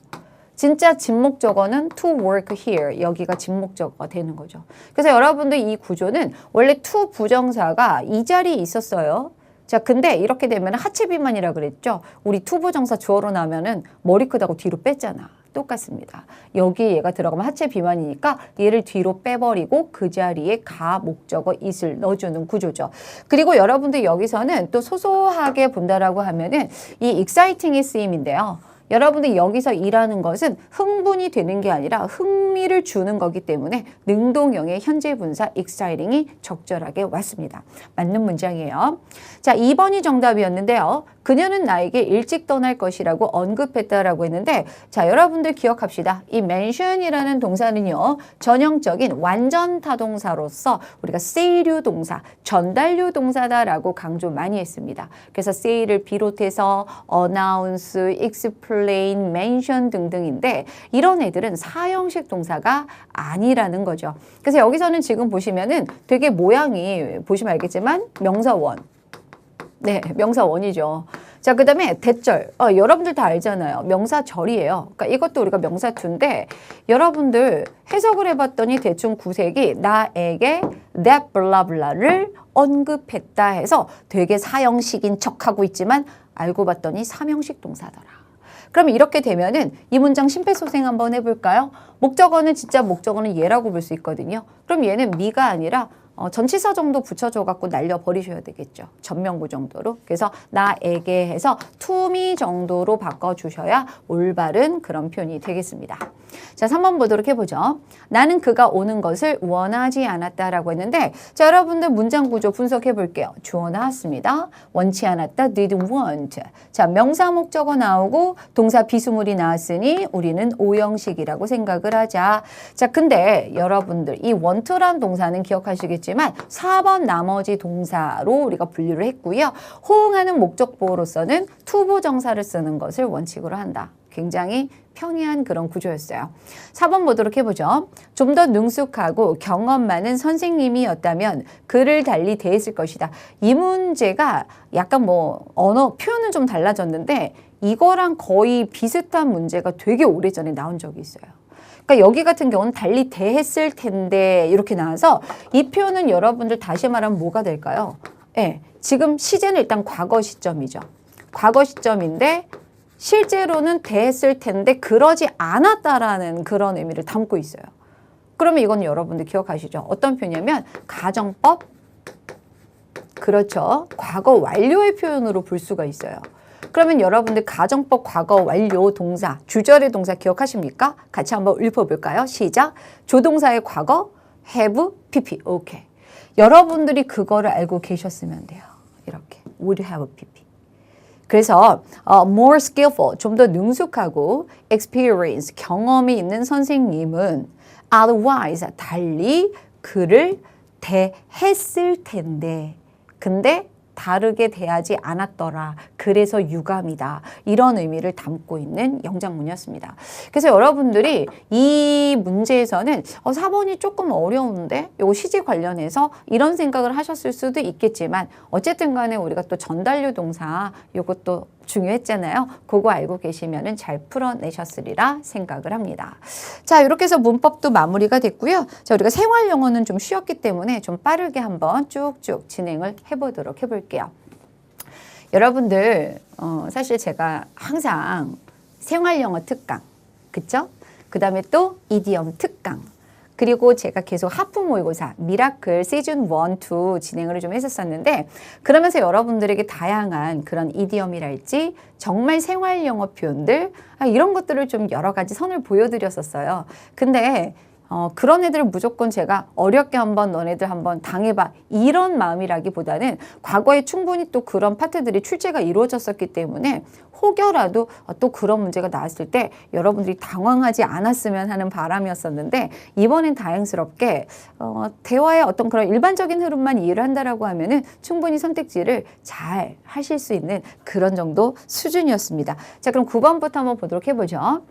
진짜 진목적어는 to work here. 여기가 진목적어가 되는 거죠. 그래서 여러분들 이 구조는 원래 to 부정사가 이 자리에 있었어요. 자, 근데 이렇게 되면 하체 비만이라 그랬죠. 우리 to 부정사 주어로 나면은 머리 크다고 뒤로 뺐잖아. 똑같습니다. 여기 얘가 들어가면 하체 비만이니까 얘를 뒤로 빼버리고 그 자리에 가 목적어 it을 넣어주는 구조죠. 그리고 여러분들 여기서는 또 소소하게 본다라고 하면은 이 exciting의 쓰임인데요. 여러분들 여기서 일하는 것은 흥분이 되는 게 아니라 흥미를 주는 거기 때문에 능동형의 현재 분사 exciting이 적절하게 왔습니다. 맞는 문장이에요. 자, 2번이 정답이었는데요. 그녀는 나에게 일찍 떠날 것이라고 언급했다라고 했는데 자, 여러분들 기억합시다. 이 mention이라는 동사는요. 전형적인 완전 타동사로서 우리가 say류 동사, 전달류 동사다라고 강조 많이 했습니다. 그래서 say를 비롯해서 announce, explain, mention 등등인데 이런 애들은 사형식 동사가 아니라는 거죠. 그래서 여기서는 지금 보시면은 되게 모양이 보시면 알겠지만 명사원. 네, 명사원이죠. 자, 그 다음에 대절. 여러분들 다 알잖아요. 명사절이에요. 그러니까 이것도 우리가 명사투인데 여러분들 해석을 해봤더니 대충 구색이 나에게 that blah blah를 언급했다 해서 되게 사형식인 척하고 있지만 알고 봤더니 삼형식 동사더라. 그럼 이렇게 되면은 이 문장 심폐소생 한번 해볼까요? 목적어는 진짜 목적어는 얘라고 볼 수 있거든요. 그럼 얘는 미가 아니라 전치사 정도 붙여줘갖고 날려버리셔야 되겠죠. 전명구 정도로. 그래서 나에게 해서 to me 정도로 바꿔주셔야 올바른 그런 표현이 되겠습니다. 자, 3번 보도록 해보죠. 나는 그가 오는 것을 원하지 않았다라고 했는데, 자, 여러분들 문장 구조 분석해 볼게요. 주어 나왔습니다. 원치 않았다, didn't want. 자, 명사 목적어 나오고 동사 비수물이 나왔으니 우리는 오형식이라고 생각을 하자. 자, 근데 여러분들 이 want란 동사는 기억하시겠지만 4번 나머지 동사로 우리가 분류를 했고요. 호응하는 목적보호로서는 투부정사를 쓰는 것을 원칙으로 한다. 굉장히 편리한 그런 구조였어요. 4번 보도록 해보죠. 좀 더 능숙하고 경험 많은 선생님이었다면 그를 달리 대했을 것이다. 이 문제가 약간 뭐 언어 표현은 좀 달라졌는데 이거랑 거의 비슷한 문제가 되게 오래전에 나온 적이 있어요. 그러니까 여기 같은 경우는 달리 대했을 텐데 이렇게 나와서 이 표현은 여러분들 다시 말하면 뭐가 될까요? 네, 지금 시제는 일단 과거 시점이죠. 과거 시점인데 실제로는 대했을 텐데 그러지 않았다라는 그런 의미를 담고 있어요. 그러면 이건 여러분들 기억하시죠? 어떤 표현이냐면 가정법, 그렇죠. 과거 완료의 표현으로 볼 수가 있어요. 그러면 여러분들 가정법 과거 완료 동사, 주절의 동사 기억하십니까? 같이 한번 읊어볼까요? 시작. 조동사의 과거, have, pp. 오케이. 여러분들이 그거를 알고 계셨으면 돼요. 이렇게. would have, pp. 그래서 more skillful, 좀 더 능숙하고 experience, 경험이 있는 선생님은 otherwise, 달리 그를 대했을 텐데 근데 다르게 대하지 않았더라. 그래서 유감이다. 이런 의미를 담고 있는 영장문이었습니다. 그래서 여러분들이 이 문제에서는 4번이 조금 어려운데 요거 시제 관련해서 이런 생각을 하셨을 수도 있겠지만 어쨌든 간에 우리가 또 전달류 동사 요것도 중요했잖아요. 그거 알고 계시면은 잘 풀어내셨으리라 생각을 합니다. 자, 이렇게 해서 문법도 마무리가 됐고요. 자, 우리가 생활 영어는 좀 쉬었기 때문에 좀 빠르게 한번 쭉쭉 진행을 해보도록 해볼게요. 여러분들 사실 제가 항상 생활 영어 특강, 그쵸? 그 다음에 또 이디엄 특강, 그리고 제가 계속 하프 모의고사 미라클 시즌 1, 2 진행을 좀 했었었는데 그러면서 여러분들에게 다양한 그런 이디엄이랄지 정말 생활 영어 표현들 이런 것들을 좀 여러 가지 선을 보여드렸었어요. 근데 그런 애들을 무조건 제가 어렵게 한번 너네들 한번 당해봐 이런 마음이라기보다는 과거에 충분히 또 그런 파트들이 출제가 이루어졌었기 때문에 혹여라도 또 그런 문제가 나왔을 때 여러분들이 당황하지 않았으면 하는 바람이었었는데 이번엔 다행스럽게 대화의 어떤 그런 일반적인 흐름만 이해를 한다라고 하면은 충분히 선택지를 잘 하실 수 있는 그런 정도 수준이었습니다. 자, 그럼 9번부터 한번 보도록 해보죠.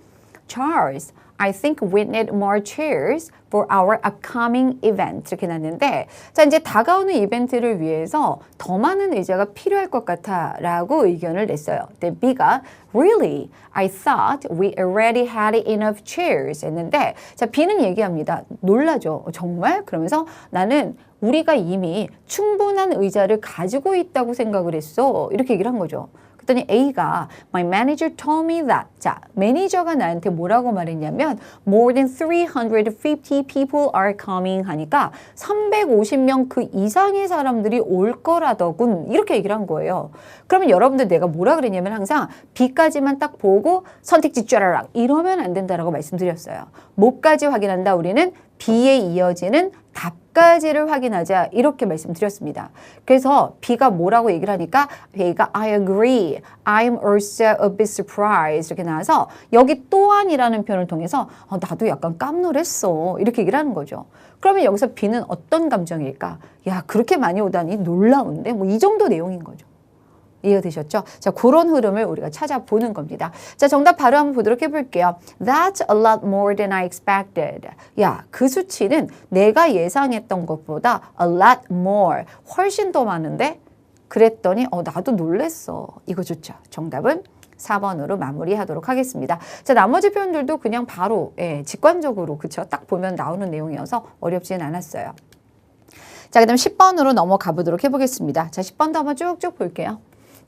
Charles, I think we need more chairs for our upcoming event. 이렇게 났는데, 자, 이제 다가오는 이벤트를 위해서 더 많은 의자가 필요할 것 같아 라고 의견을 냈어요. 근데 B가 Really? I thought we already had enough chairs. 했는데, 자, B는 얘기합니다. 놀라죠. 정말? 그러면서 나는 우리가 이미 충분한 의자를 가지고 있다고 생각을 했어. 이렇게 얘기를 한 거죠. 그랬더니 A가 My manager told me that. 자, 매니저가 나한테 뭐라고 말했냐면 More than 350 people are coming 하니까 350명 그 이상의 사람들이 올 거라더군. 이렇게 얘기를 한 거예요. 그러면 여러분들 내가 뭐라 그랬냐면 항상 B까지만 딱 보고 선택지 쫘라락 이러면 안 된다라고 말씀드렸어요. 뭐까지 확인한다? 우리는 B에 이어지는 답까지를 확인하자 이렇게 말씀드렸습니다. 그래서 B가 뭐라고 얘기를 하니까 A가 I agree, I'm also a bit surprised 이렇게 나와서 여기 또한이라는 표현을 통해서 나도 약간 깜놀했어 이렇게 얘기를 하는 거죠. 그러면 여기서 B는 어떤 감정일까? 야, 그렇게 많이 오다니 놀라운데 뭐 이 정도 내용인 거죠. 이해되셨죠? 자, 그런 흐름을 우리가 찾아보는 겁니다. 자, 정답 바로 한번 보도록 해볼게요. That's a lot more than I expected. 야, 그 수치는 내가 예상했던 것보다 a lot more, 훨씬 더 많은데? 그랬더니 나도 놀랬어. 이거 좋죠? 정답은 4번으로 마무리하도록 하겠습니다. 자, 나머지 표현들도 그냥 바로 직관적으로 그쵸? 딱 보면 나오는 내용이어서 어렵지는 않았어요. 자, 그 다음 10번으로 넘어가 보도록 해보겠습니다. 자, 10번도 한번 쭉쭉 볼게요.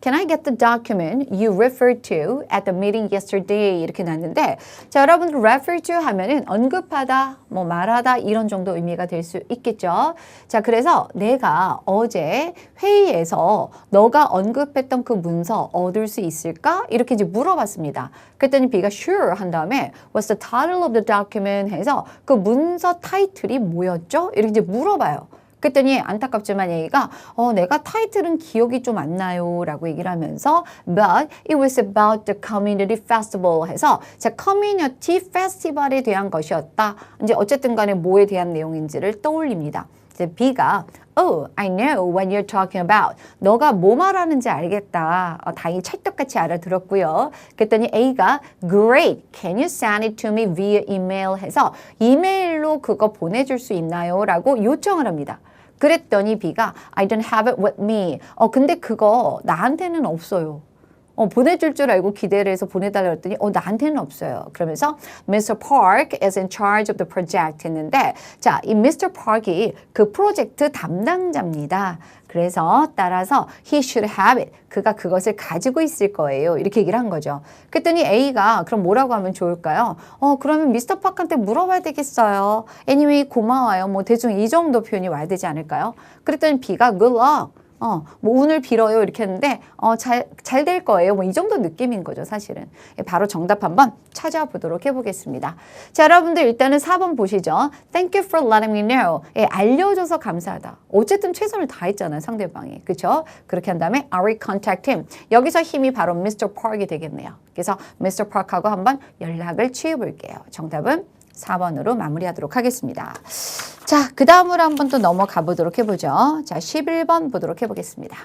Can I get the document you referred to at the meeting yesterday? 이렇게 났는데 자, 여러분들 refer to 하면은 언급하다, 뭐 말하다 이런 정도 의미가 될 수 있겠죠. 자, 그래서 내가 어제 회의에서 너가 언급했던 그 문서 얻을 수 있을까? 이렇게 이제 물어봤습니다. 그랬더니 B가 sure 한 다음에 What's the title of the document? 해서 그 문서 타이틀이 뭐였죠? 이렇게 이제 물어봐요. 그랬더니 안타깝지만 A가 내가 타이틀은 기억이 좀 안 나요 라고 얘기를 하면서 But it was about the community festival 해서 자, 커뮤니티 페스티벌에 대한 것이었다. 이제 어쨌든 간에 뭐에 대한 내용인지를 떠올립니다. 이제 B가 Oh, I know what you're talking about. 너가 뭐 말하는지 알겠다. 다행히 찰떡같이 알아들었고요. 그랬더니 A가 Great, can you send it to me via email 해서 이메일로 그거 보내줄 수 있나요? 라고 요청을 합니다. 그랬더니 B가 I don't have it with me. 근데 그거 나한테는 없어요. 보내줄 줄 알고 기대를 해서 보내달라고 했더니 나한테는 없어요. 그러면서 Mr. Park is in charge of the project 했는데 자, 이 Mr. Park이 그 프로젝트 담당자입니다. 그래서 따라서 he should have it. 그가 그것을 가지고 있을 거예요. 이렇게 얘기를 한 거죠. 그랬더니 A가 그럼 뭐라고 하면 좋을까요? 그러면 미스터 파크한테 물어봐야 되겠어요. Anyway, 고마워요. 뭐 대충 이 정도 표현이 와야 되지 않을까요? 그랬더니 B가 good luck. 뭐 운을 빌어요 이렇게 했는데 잘 될 거예요. 뭐 이 정도 느낌인 거죠, 사실은. 바로 정답 한번 찾아보도록 해보겠습니다. 자, 여러분들 일단은 4번 보시죠. Thank you for letting me know. 알려줘서 감사하다. 어쨌든 최선을 다했잖아요, 상대방이. 그렇죠? 그렇게 한 다음에 I will contact him. 여기서 힘이 바로 Mr. Park이 되겠네요. 그래서 Mr. Park하고 한번 연락을 취해볼게요. 정답은 4번으로 마무리하도록 하겠습니다. 자, 그 다음으로 한번 또 넘어가 보도록 해보죠. 자, 11번 보도록 해보겠습니다.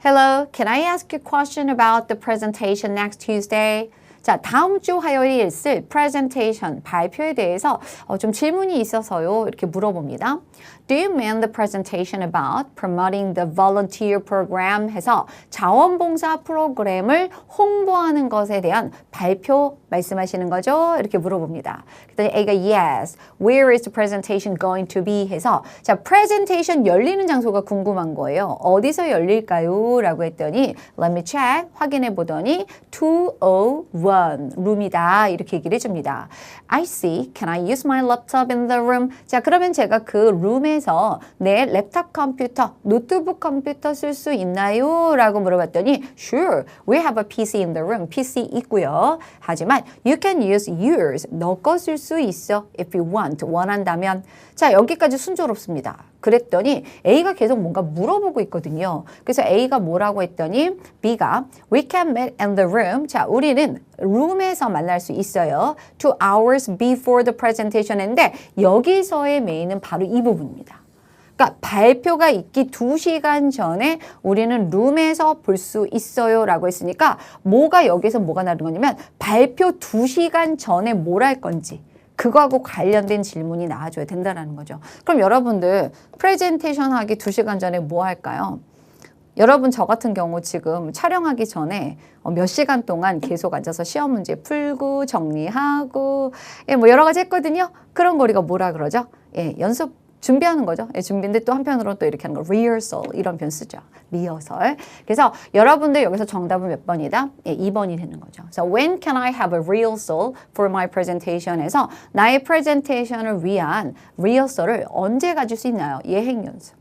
Hello, can I ask you a question about the presentation next Tuesday? 자, 다음 주 화요일에 있을 presentation, 발표에 대해서 좀 질문이 있어서요. 이렇게 물어봅니다. Do you mean the presentation about promoting the volunteer program? 해서 자원봉사 프로그램을 홍보하는 것에 대한 발표 말씀하시는 거죠? 이렇게 물어봅니다. 그랬더니 A가 yes. Where is the presentation going to be? 해서 자, presentation 열리는 장소가 궁금한 거예요. 어디서 열릴까요? 라고 했더니 let me check. 확인해 보더니 201 룸이다. 이렇게 얘기를 해줍니다. I see. Can I use my laptop in the room? 자, 그러면 제가 그 룸에서 내 랩탑 컴퓨터, 노트북 컴퓨터 쓸 수 있나요? 라고 물어봤더니 Sure. We have a PC in the room. PC 있고요. 하지만 You can use yours. 너 거 쓸 수 있어. If you want. 원한다면. 자, 여기까지 순조롭습니다. 그랬더니 A가 계속 뭔가 물어보고 있거든요. 그래서 A가 뭐라고 했더니 B가 We can meet in the room. 자, 우리는 룸에서 만날 수 있어요. 2 hours before the presentation 인데 여기서의 메인은 바로 이 부분입니다. 그러니까 발표가 있기 2시간 전에 우리는 룸에서 볼 수 있어요 라고 했으니까 뭐가 여기서 뭐가 나는 거냐면 발표 2시간 전에 뭘 할 건지 그거하고 관련된 질문이 나와줘야 된다는 거죠. 그럼 여러분들 프레젠테이션 하기 2시간 전에 뭐 할까요? 여러분 저 같은 경우 지금 촬영하기 전에 몇 시간 동안 계속 앉아서 시험 문제 풀고 정리하고 뭐 여러 가지 했거든요. 그런 거 우리가 뭐라 그러죠? 연습 준비하는 거죠. 준비인데 또 한편으로 또 이렇게 하는 거 rehearsal 이런 표현 쓰죠. 리허설. 그래서 여러분들 여기서 정답은 몇 번이다? 2번이 되는 거죠. So when can I have a rehearsal for my presentation? 해서 나의 프레젠테이션을 위한 리허설을 언제 가질 수 있나요? 예행 연습.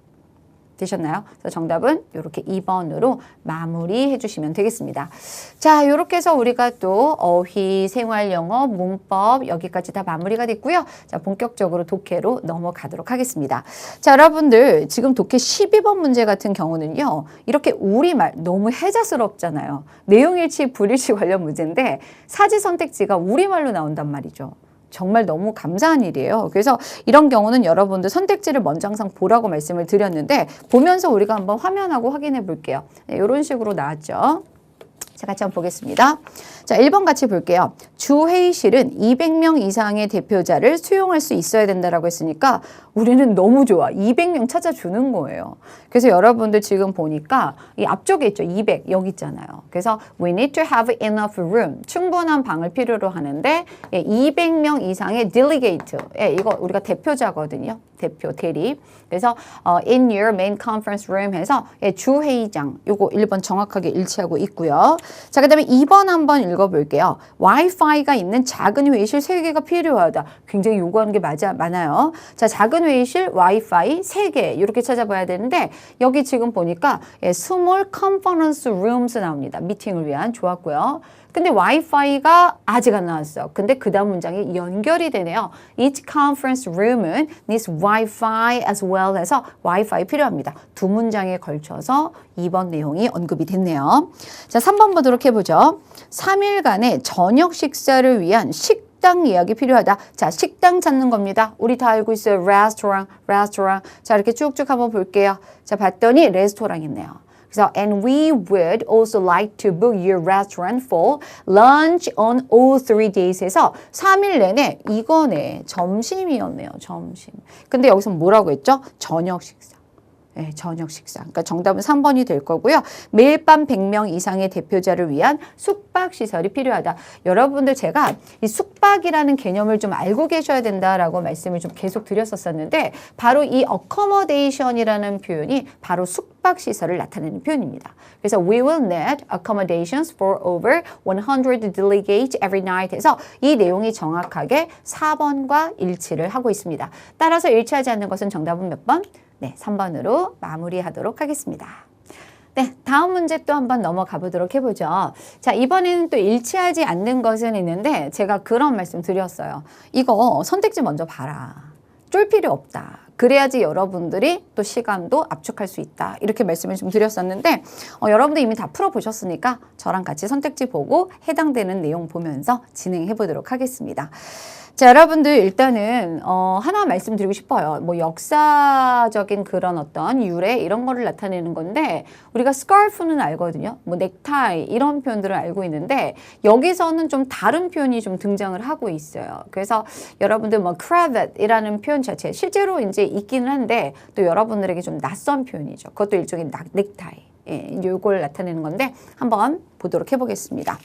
되셨나요? 그래서 정답은 이렇게 2번으로 마무리해 주시면 되겠습니다. 자, 이렇게 해서 우리가 또 어휘, 생활영어, 문법 여기까지 다 마무리가 됐고요. 자, 본격적으로 독해로 넘어가도록 하겠습니다. 자, 여러분들 지금 독해 12번 문제 같은 경우는요. 이렇게 우리말 너무 해자스럽잖아요. 내용일치, 불일치 관련 문제인데 사지 선택지가 우리말로 나온단 말이죠. 정말 너무 감사한 일이에요. 그래서 이런 경우는 여러분들 선택지를 먼저 항상 보라고 말씀을 드렸는데 보면서 우리가 한번 화면하고 확인해 볼게요. 네, 이런 식으로 나왔죠. 자, 같이 한번 보겠습니다. 자, 1번 같이 볼게요. 주 회의실은 200명 이상의 대표자를 수용할 수 있어야 된다라고 했으니까 우리는 너무 좋아. 200명 찾아주는 거예요. 그래서 여러분들 지금 보니까 이 앞쪽에 있죠. 200 여기 있잖아요. 그래서 we need to have enough room. 충분한 방을 필요로 하는데 200명 이상의 delegate. 이거 우리가 대표자거든요. 대표 대리. 그래서 in your main conference room 해서 주회의장 요거 1번 정확하게 일치하고 있고요. 자, 그다음에 2번 한번 읽어볼게요. 와이파이가 있는 작은 회의실 3개가 필요하다. 굉장히 요구하는 게 많아요. 자, 작은 회의실 와이파이 3개 이렇게 찾아봐야 되는데 여기 지금 보니까 small conference rooms 나옵니다. 미팅을 위한. 좋았고요. 근데 와이파이가 아직 안 나왔어. 근데 그 다음 문장이 연결이 되네요. Each conference room은 needs Wi-Fi as well 해서 와이파이 필요합니다. 두 문장에 걸쳐서 2번 내용이 언급이 됐네요. 자, 3번 보도록 해보죠. 3일간의 저녁 식사를 위한 식당 예약이 필요하다. 자, 식당 찾는 겁니다. 우리 다 알고 있어요. restaurant. 자, 이렇게 쭉쭉 한번 볼게요. 자, 봤더니 레스토랑 있네요. 그래서 and we would also like to book your restaurant for lunch on all 3 days 해서 3일 내내 이거네. 점심이었네요. 점심. 근데 여기서 뭐라고 했죠? 저녁 식사. 네, 저녁 식사. 그러니까 정답은 3번이 될 거고요. 매일 밤 100명 이상의 대표자를 위한 숙박 시설이 필요하다. 여러분들 제가 이 숙박이라는 개념을 좀 알고 계셔야 된다라고 말씀을 좀 계속 드렸었는데 바로 이 accommodation이라는 표현이 바로 숙박 시설을 나타내는 표현입니다. 그래서 we will need accommodations for over 100 delegates every night 해서 이 내용이 정확하게 4번과 일치를 하고 있습니다. 따라서 일치하지 않는 것은 정답은 몇 번? 네, 3번으로 마무리하도록 하겠습니다. 네, 다음 문제 또 한번 넘어가 보도록 해보죠. 자, 이번에는 또 일치하지 않는 것은 있는데 제가 그런 말씀 드렸어요. 이거 선택지 먼저 봐라. 쫄 필요 없다. 그래야지 여러분들이 또 시간도 압축할 수 있다. 이렇게 말씀을 좀 드렸었는데 여러분들 이미 다 풀어보셨으니까 저랑 같이 선택지 보고 해당되는 내용 보면서 진행해 보도록 하겠습니다. 자, 여러분들 일단은 하나 말씀드리고 싶어요. 뭐 역사적인 그런 어떤 유래 이런 거를 나타내는 건데 우리가 스카프는 알거든요. 뭐 넥타이 이런 표현들을 알고 있는데 여기서는 좀 다른 표현이 좀 등장을 하고 있어요. 그래서 여러분들 뭐 cravat이라는 표현 자체 실제로 이제 있기는 한데 또 여러분들에게 좀 낯선 표현이죠. 그것도 일종의 넥타이. 예, 요걸 나타내는 건데 한번 보도록 해보겠습니다.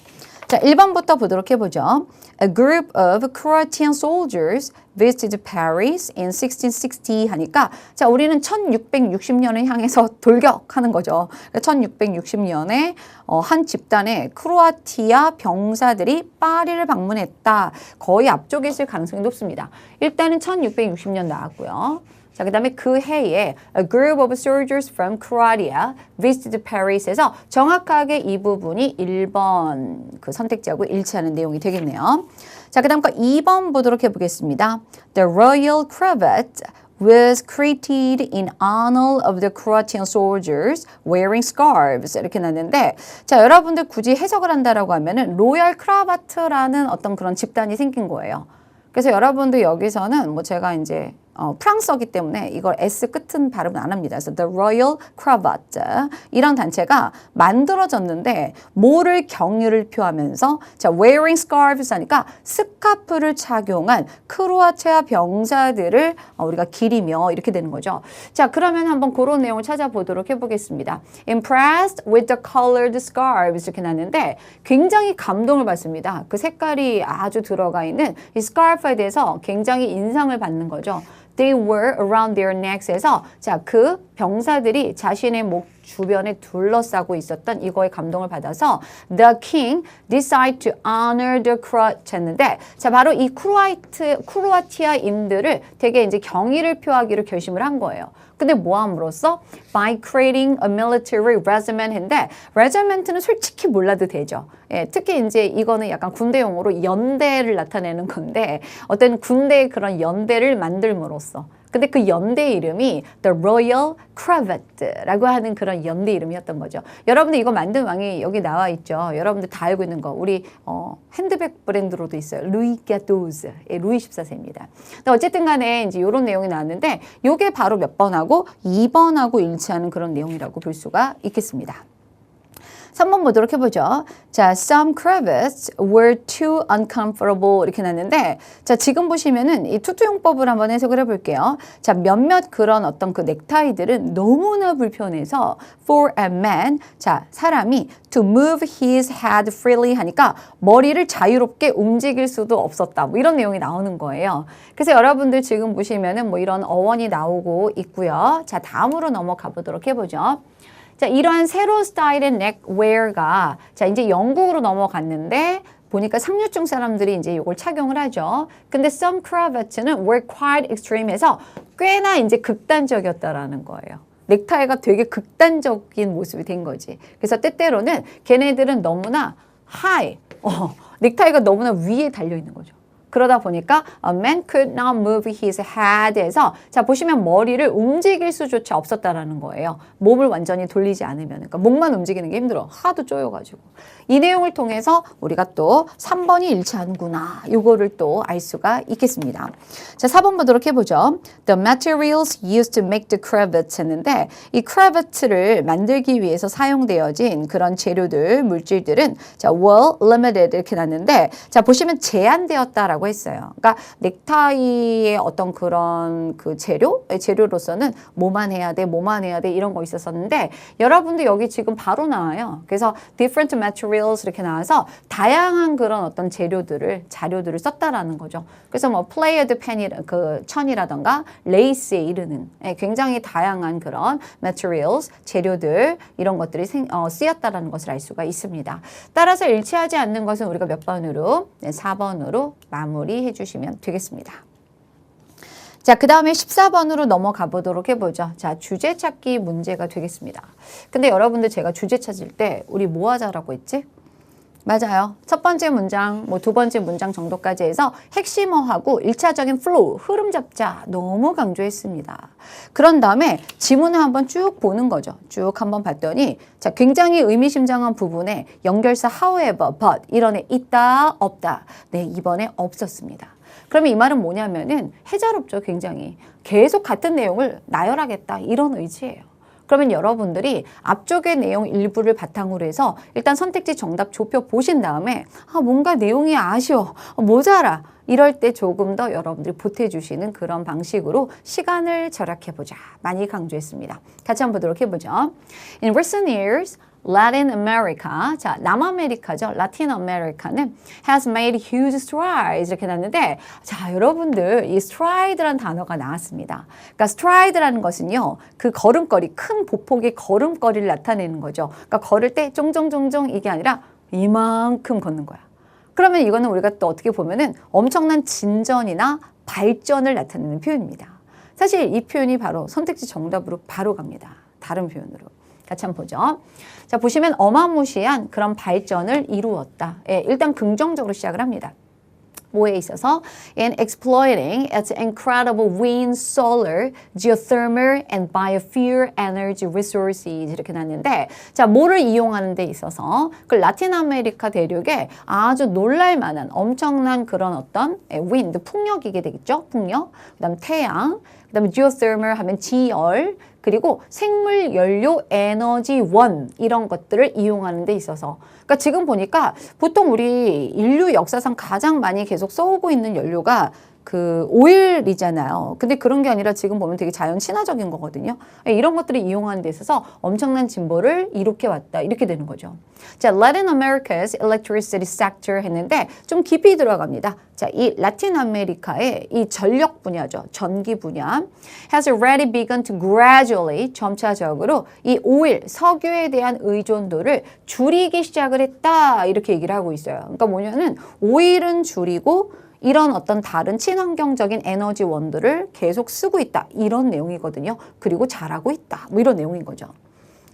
자, 1번부터 보도록 해보죠. A group of Croatian soldiers visited Paris in 1660 하니까 자, 우리는 1660년을 향해서 돌격하는 거죠. 1660년에 한 집단의 크로아티아 병사들이 파리를 방문했다. 거의 앞쪽에 있을 가능성이 높습니다. 일단은 1660년 나왔고요. 자, 그 다음에 그 해에 a group of soldiers from Croatia visited Paris에서 정확하게 이 부분이 1번 그 선택지하고 일치하는 내용이 되겠네요. 자, 그 다음 거 2번 보도록 해보겠습니다. The royal cravat was created in honor of the Croatian soldiers wearing scarves 이렇게 났는데 자, 여러분들 굳이 해석을 한다라고 하면은 로얄 크라바트라는 어떤 그런 집단이 생긴 거예요. 그래서 여러분들 여기서는 뭐 제가 이제 프랑스어기 때문에 이걸 S 끝은 발음은 안 합니다. 그래서 The Royal Cravat 이런 단체가 만들어졌는데 뭐를 경의를 표하면서 자, wearing scarves 하니까 스카프를 착용한 크로아티아 병사들을 우리가 기리며 이렇게 되는 거죠. 자, 그러면 한번 그런 내용을 찾아보도록 해보겠습니다. Impressed with the colored scarves 이렇게 났는데 굉장히 감동을 받습니다. 그 색깔이 아주 들어가 있는 이 스카프에 대해서 굉장히 인상을 받는 거죠. They were around their necks에서 자, 그 병사들이 자신의 목 주변에 둘러싸고 있었던 이거에 감동을 받아서 The king decided to honor the Croats 했는데 자, 바로 이 크로아티아인들을 되게 이제 경의를 표하기로 결심을 한 거예요. 근데 뭐 함으로써? By creating a military regiment 인데 regiment는 솔직히 몰라도 되죠. 예, 특히 이제 이거는 약간 군대 용어로 연대를 나타내는 건데 어떤 군대의 그런 연대를 만들므로써 근데 그 연대 이름이 The Royal Cravat라고 하는 그런 연대 이름이었던 거죠. 여러분들 이거 만든 왕이 여기 나와 있죠. 여러분들 다 알고 있는 거. 우리 핸드백 브랜드로도 있어요. 루이 까토즈. 예, 루이 14세입니다. 어쨌든 간에 이제 이런 내용이 나왔는데 이게 바로 몇 번하고 2번하고 일치하는 그런 내용이라고 볼 수가 있겠습니다. 3번 보도록 해보죠. 자, some cravats were too uncomfortable 이렇게 났는데 자, 지금 보시면은 이 투투용법을 한번 해석을 해볼게요. 자, 몇몇 그런 어떤 그 넥타이들은 너무나 불편해서 for a man, 자, 사람이 to move his head freely 하니까 머리를 자유롭게 움직일 수도 없었다. 뭐 이런 내용이 나오는 거예요. 그래서 여러분들 지금 보시면은 뭐 이런 어원이 나오고 있고요. 자, 다음으로 넘어가 보도록 해보죠. 자, 이러한 새로운 스타일의 넥웨어가 자, 이제 영국으로 넘어갔는데 보니까 상류층 사람들이 이제 이걸 착용을 하죠. 근데 some cravates는 were quite extreme해서 꽤나 이제 극단적이었다라는 거예요. 넥타이가 되게 극단적인 모습이 된 거지. 그래서 때때로는 걔네들은 너무나 high, 넥타이가 너무나 위에 달려 있는 거죠. 그러다 보니까 a man could not move his head에서 자 보시면 머리를 움직일 수조차 없었다라는 거예요. 몸을 완전히 돌리지 않으면 그러니까 목만 움직이는 게 힘들어. 하도 쪼여가지고. 이 내용을 통해서 우리가 또 3번이 일치하는구나. 요거를 또 알 수가 있겠습니다. 자 4번 보도록 해보죠. The materials used to make the cravats 했는데 이 cravat를 만들기 위해서 사용되어진 그런 재료들, 물질들은 자 were limited 이렇게 났는데 자 보시면 제한되었다라고 했어요. 그러니까 넥타이의 어떤 그런 그 재료로서는 뭐만 해야 돼 이런 거 있었었는데 여러분들 여기 지금 바로 나와요. 그래서 different materials 이렇게 나와서 다양한 그런 어떤 자료들을 썼다라는 거죠. 그래서 뭐 플레이어드 천이라던가 레이스에 이르는 굉장히 다양한 그런 materials 재료들 이런 것들이 쓰였다라는 것을 알 수가 있습니다. 따라서 일치하지 않는 것은 우리가 몇 번으로 4번으로 마무리해 주시면 되겠습니다. 자, 그 다음에 14번으로 넘어가 보도록 해보죠. 자, 주제 찾기 문제가 되겠습니다. 근데 여러분들 제가 주제 찾을 때 우리 뭐 하자라고 했지? 맞아요. 첫 번째 문장, 뭐 두 번째 문장 정도까지 해서 핵심어하고 1차적인 flow, 흐름 잡자 너무 강조했습니다. 그런 다음에 지문을 한번 쭉 보는 거죠. 쭉 한번 봤더니 자, 굉장히 의미심장한 부분에 연결사 however, but 이런 애 있다, 없다. 네, 이번에 없었습니다. 그러면 이 말은 뭐냐면은 해자롭죠, 굉장히. 계속 같은 내용을 나열하겠다 이런 의지예요. 그러면 여러분들이 앞쪽의 내용 일부를 바탕으로 해서 일단 선택지 정답 좁혀 보신 다음에 뭔가 내용이 아쉬워, 모자라 이럴 때 조금 더 여러분들이 보태주시는 그런 방식으로 시간을 절약해보자 많이 강조했습니다. 같이 한번 보도록 해보죠. In recent years, Latin America, 자 남아메리카죠. 라틴 아메리카는 has made huge strides 이렇게 났는데 자 여러분들 이 stride라는 단어가 나왔습니다. 그러니까 stride라는 것은요 그 걸음걸이 큰 보폭의 걸음걸이를 나타내는 거죠. 그러니까 걸을 때 쫑쫑쫑쫑 이게 아니라 이만큼 걷는 거야. 그러면 이거는 우리가 또 어떻게 보면은 엄청난 진전이나 발전을 나타내는 표현입니다. 사실 이 표현이 바로 선택지 정답으로 바로 갑니다. 다른 표현으로. 같이 한번 보죠. 자, 보시면 어마무시한 그런 발전을 이루었다. 예, 일단 긍정적으로 시작을 합니다. 뭐에 있어서 in exploiting its incredible wind, solar, geothermal and biofuel energy resources 이렇게 났는데 자 뭐를 이용하는 데 있어서 그 라틴 아메리카 대륙에 아주 놀랄만한 엄청난 그런 어떤 wind, 풍력이게 되겠죠. 풍력, 그다음 태양, 그다음에 geothermal 하면 지열 그리고 생물 연료 에너지원 이런 것들을 이용하는 데 있어서 그러니까 지금 보니까 보통 우리 인류 역사상 가장 많이 계속 써오고 있는 연료가 그 오일이잖아요. 근데 그런 게 아니라 지금 보면 되게 자연 친화적인 거거든요. 이런 것들을 이용하는 데 있어서 엄청난 진보를 이룩해 왔다. 이렇게 되는 거죠. 자, Latin America's electricity sector 했는데 좀 깊이 들어갑니다. 자, 이 라틴 아메리카의 이 전력 분야죠. 전기 분야 has already begun to gradually 점차적으로 이 오일, 석유에 대한 의존도를 줄이기 시작을 했다. 이렇게 얘기를 하고 있어요. 그러니까 뭐냐면 오일은 줄이고 이런 어떤 다른 친환경적인 에너지원들을 계속 쓰고 있다. 이런 내용이거든요. 그리고 잘하고 있다. 뭐 이런 내용인 거죠.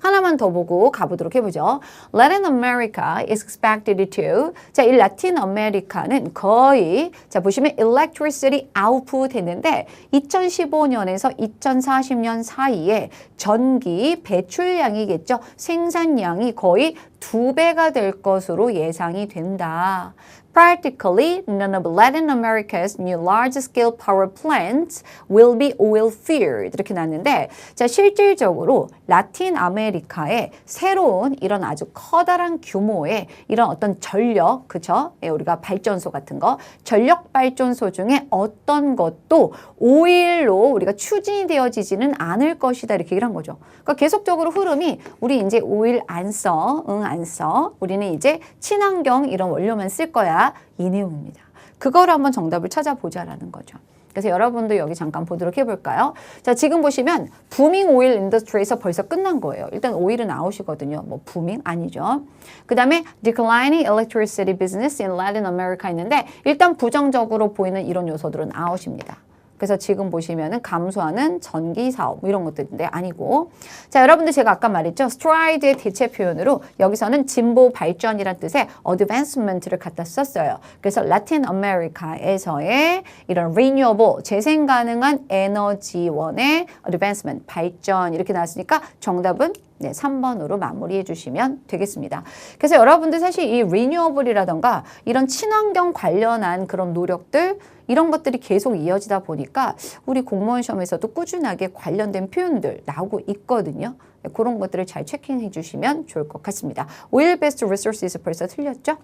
하나만 더 보고 가보도록 해보죠. Latin America is expected to 자, 이 라틴 아메리카는 거의 자 보시면 electricity output 했는데 2015년에서 2040년 사이에 전기 배출량이겠죠. 생산량이 거의 2배가 될 것으로 예상이 된다. Practically, none of Latin America's new large-scale power plants will be oil-fired. 이렇게 나왔는데, 자, 실질적으로 라틴 아메리카의 새로운 이런 아주 커다란 규모의 이런 어떤 전력, 그쵸? 예, 우리가 발전소 같은 거, 전력 발전소 중에 어떤 것도 오일로 우리가 추진이 되어지지는 않을 것이다. 이렇게 얘기를 한 거죠. 그러니까 계속적으로 흐름이 우리 이제 오일 안 써, 안 써. 우리는 이제 친환경 이런 원료만 쓸 거야. 이 내용입니다. 그거를 한번 정답을 찾아보자라는 거죠. 그래서 여러분도 여기 잠깐 보도록 해볼까요? 자, 지금 보시면 부밍 오일 인더스트리에서 벌써 끝난 거예요. 일단 오일은 아웃이거든요. 뭐 부밍 아니죠. 그 다음에 declining electricity business in Latin America 있는데 일단 부정적으로 보이는 이런 요소들은 아웃입니다. 그래서 지금 보시면은 감소하는 전기 사업 이런 것들인데 아니고 자 여러분들 제가 아까 말했죠 stride의 대체 표현으로 여기서는 진보 발전이란 뜻의 advancement를 갖다 썼어요. 그래서 라틴 아메리카에서의 이런 renewable 재생 가능한 에너지원의 advancement 발전 이렇게 나왔으니까 정답은 네, 3번으로 마무리해 주시면 되겠습니다. 그래서 여러분들 사실 이 renewable이라던가 이런 친환경 관련한 그런 노력들 이런 것들이 계속 이어지다 보니까 우리 공무원 시험에서도 꾸준하게 관련된 표현들 나오고 있거든요. 네, 그런 것들을 잘 체킹해 주시면 좋을 것 같습니다. Oil based resources 벌써 틀렸죠?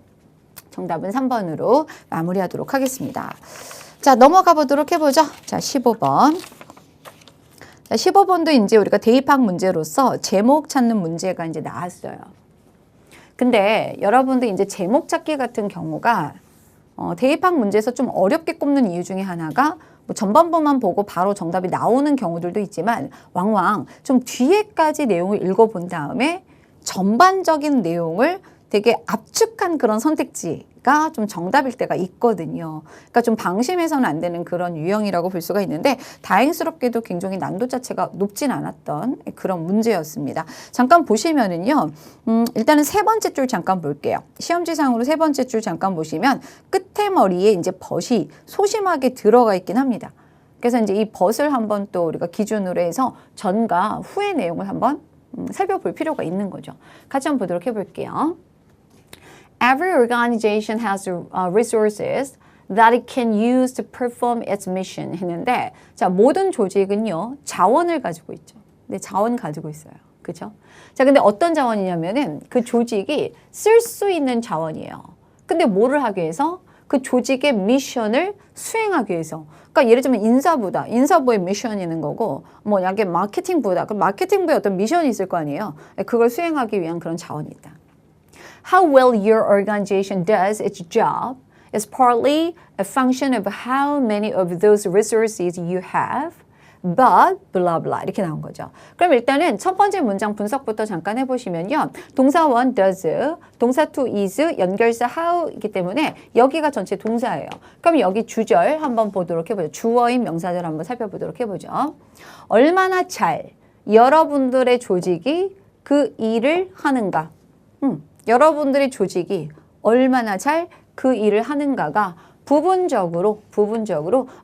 정답은 3번으로 마무리하도록 하겠습니다. 자, 넘어가 보도록 해보죠. 자, 15번. 15번도 이제 우리가 대입학 문제로서 제목 찾는 문제가 이제 나왔어요. 근데 여러분들 이제 제목 찾기 같은 경우가 대입학 문제에서 좀 어렵게 꼽는 이유 중에 하나가 뭐 전반부만 보고 바로 정답이 나오는 경우들도 있지만 왕왕 좀 뒤에까지 내용을 읽어본 다음에 전반적인 내용을 되게 압축한 그런 선택지가 좀 정답일 때가 있거든요. 그러니까 좀 방심해서는 안 되는 그런 유형이라고 볼 수가 있는데 다행스럽게도 굉장히 난도 자체가 높진 않았던 그런 문제였습니다. 잠깐 보시면은요. 일단은 세 번째 줄 잠깐 볼게요. 시험지상으로 세 번째 줄 잠깐 보시면 끝에 머리에 이제 벗이 소심하게 들어가 있긴 합니다. 그래서 이제 이 벗을 한번 또 우리가 기준으로 해서 전과 후의 내용을 한번 살펴볼 필요가 있는 거죠. 같이 한번 보도록 해볼게요. Every organization has resources that it can use to perform its mission 했는데 자 모든 조직은요 자원을 가지고 있죠. 네, 자원 가지고 있어요. 그죠? 자 근데 어떤 자원이냐면은 그 조직이 쓸 수 있는 자원이에요. 근데 뭐를 하기 위해서? 그 조직의 미션을 수행하기 위해서. 그러니까 예를 들면 인사부다. 인사부의 미션이 있는 거고 뭐 약간 마케팅부다. 그럼 마케팅부에 어떤 미션이 있을 거 아니에요. 그걸 수행하기 위한 그런 자원이 있다. How well your organization does its job is partly a function of how many of those resources you have, but blah blah 이렇게 나온 거죠. 그럼 일단은 첫 번째 문장 분석부터 잠깐 해보시면요. 동사 one does, 동사 two is, 연결사 how이기 때문에 여기가 전체 동사예요. 그럼 여기 주절 한번 보도록 해보죠. 주어인 명사절 한번 살펴보도록 해보죠. 얼마나 잘 여러분들의 조직이 그 일을 하는가. 여러분들의 조직이 얼마나 잘 그 일을 하는가가 부분적으로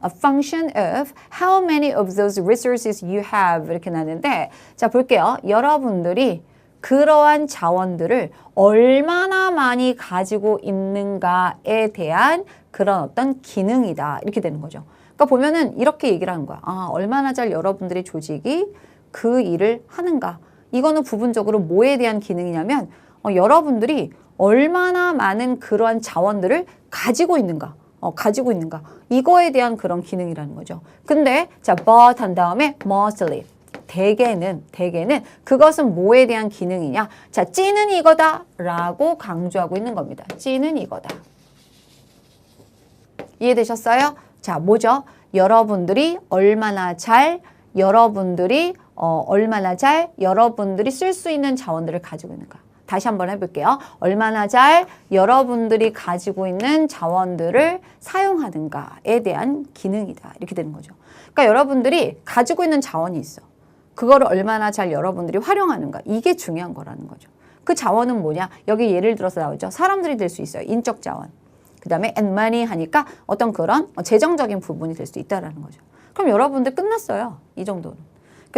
a function of how many of those resources you have 이렇게 나는데 자 볼게요. 여러분들이 그러한 자원들을 얼마나 많이 가지고 있는가에 대한 그런 어떤 기능이다 이렇게 되는 거죠. 그러니까 보면은 이렇게 얘기를 하는 거야. 아, 얼마나 잘 여러분들의 조직이 그 일을 하는가. 이거는 부분적으로 뭐에 대한 기능이냐면 여러분들이 얼마나 많은 그러한 자원들을 가지고 있는가, 이거에 대한 그런 기능이라는 거죠. 근데 자, but 한 다음에 mostly, 대개는 그것은 뭐에 대한 기능이냐? 자, 찌는 이거다라고 강조하고 있는 겁니다. 찌는 이거다. 이해되셨어요? 자, 뭐죠? 여러분들이 얼마나 잘 여러분들이 쓸 수 있는 자원들을 가지고 있는가. 다시 한번 해볼게요. 얼마나 잘 여러분들이 가지고 있는 자원들을 사용하는가에 대한 기능이다. 이렇게 되는 거죠. 그러니까 여러분들이 가지고 있는 자원이 있어. 그거를 얼마나 잘 여러분들이 활용하는가. 이게 중요한 거라는 거죠. 그 자원은 뭐냐? 여기 예를 들어서 나오죠. 사람들이 될 수 있어요. 인적 자원. 그 다음에 and money 하니까 어떤 그런 재정적인 부분이 될 수 있다는 거죠. 그럼 여러분들 끝났어요. 이 정도는.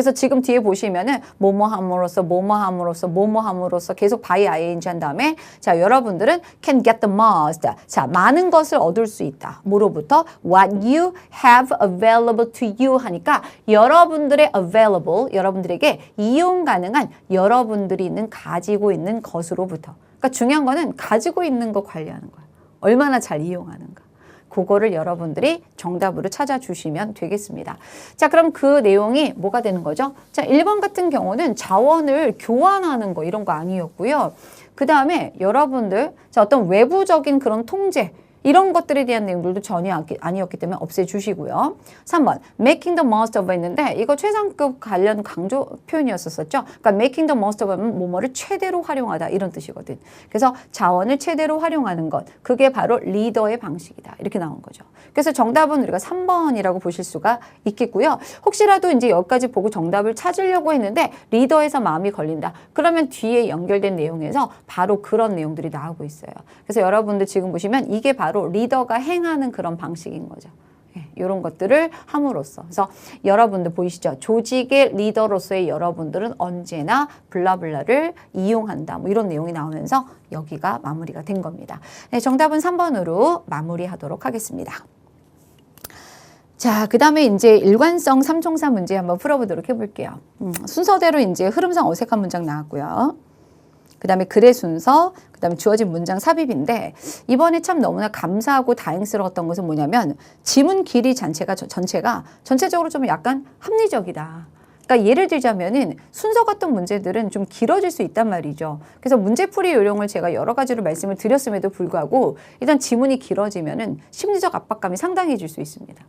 그래서 지금 뒤에 보시면은 뭐뭐함으로써 뭐뭐함으로써 뭐뭐함으로써 계속 by ing 한 다음에 자 여러분들은 can get the most. 자 많은 것을 얻을 수 있다. 뭐로부터? What you have available to you 하니까 여러분들의 available 여러분들에게 이용 가능한 여러분들이 가지고 있는 것으로부터. 그러니까 중요한 거는 가지고 있는 거 관리하는 거예요. 얼마나 잘 이용하는가. 그거를 여러분들이 정답으로 찾아주시면 되겠습니다. 자, 그럼 그 내용이 뭐가 되는 거죠? 자, 1번 같은 경우는 자원을 교환하는 거 이런 거 아니었고요. 그 다음에 여러분들 자, 어떤 외부적인 그런 통제 이런 것들에 대한 내용들도 전혀 아니었기 때문에 없애주시고요. 3번 making the most of 있는데 이거 최상급 관련 강조 표현이었었죠. 그러니까 making the most of 하면 뭐뭐를 최대로 활용하다 이런 뜻이거든. 그래서 자원을 최대로 활용하는 것 그게 바로 리더의 방식이다. 이렇게 나온 거죠. 그래서 정답은 우리가 3번이라고 보실 수가 있겠고요. 혹시라도 이제 여기까지 보고 정답을 찾으려고 했는데 리더에서 마음이 걸린다. 그러면 뒤에 연결된 내용에서 바로 그런 내용들이 나오고 있어요. 그래서 여러분들 지금 보시면 이게 바로 리더가 행하는 그런 방식인 거죠. 이런 것들을 함으로써. 그래서 여러분들 보이시죠? 조직의 리더로서의 여러분들은 언제나 블라블라를 이용한다. 뭐 이런 내용이 나오면서 여기가 마무리가 된 겁니다. 네, 정답은 3번으로 마무리하도록 하겠습니다. 자, 그 다음에 이제 일관성 3총사 문제 한번 풀어보도록 해볼게요. 순서대로 이제 흐름상 어색한 문장 나왔고요. 그 다음에 글의 순서, 그 다음에 주어진 문장 삽입인데 이번에 참 너무나 감사하고 다행스러웠던 것은 뭐냐면 지문 길이 전체적으로 좀 약간 합리적이다. 그러니까 예를 들자면은 순서 같은 문제들은 좀 길어질 수 있단 말이죠. 그래서 문제풀이 요령을 제가 여러 가지로 말씀을 드렸음에도 불구하고 일단 지문이 길어지면은 심리적 압박감이 상당해질 수 있습니다.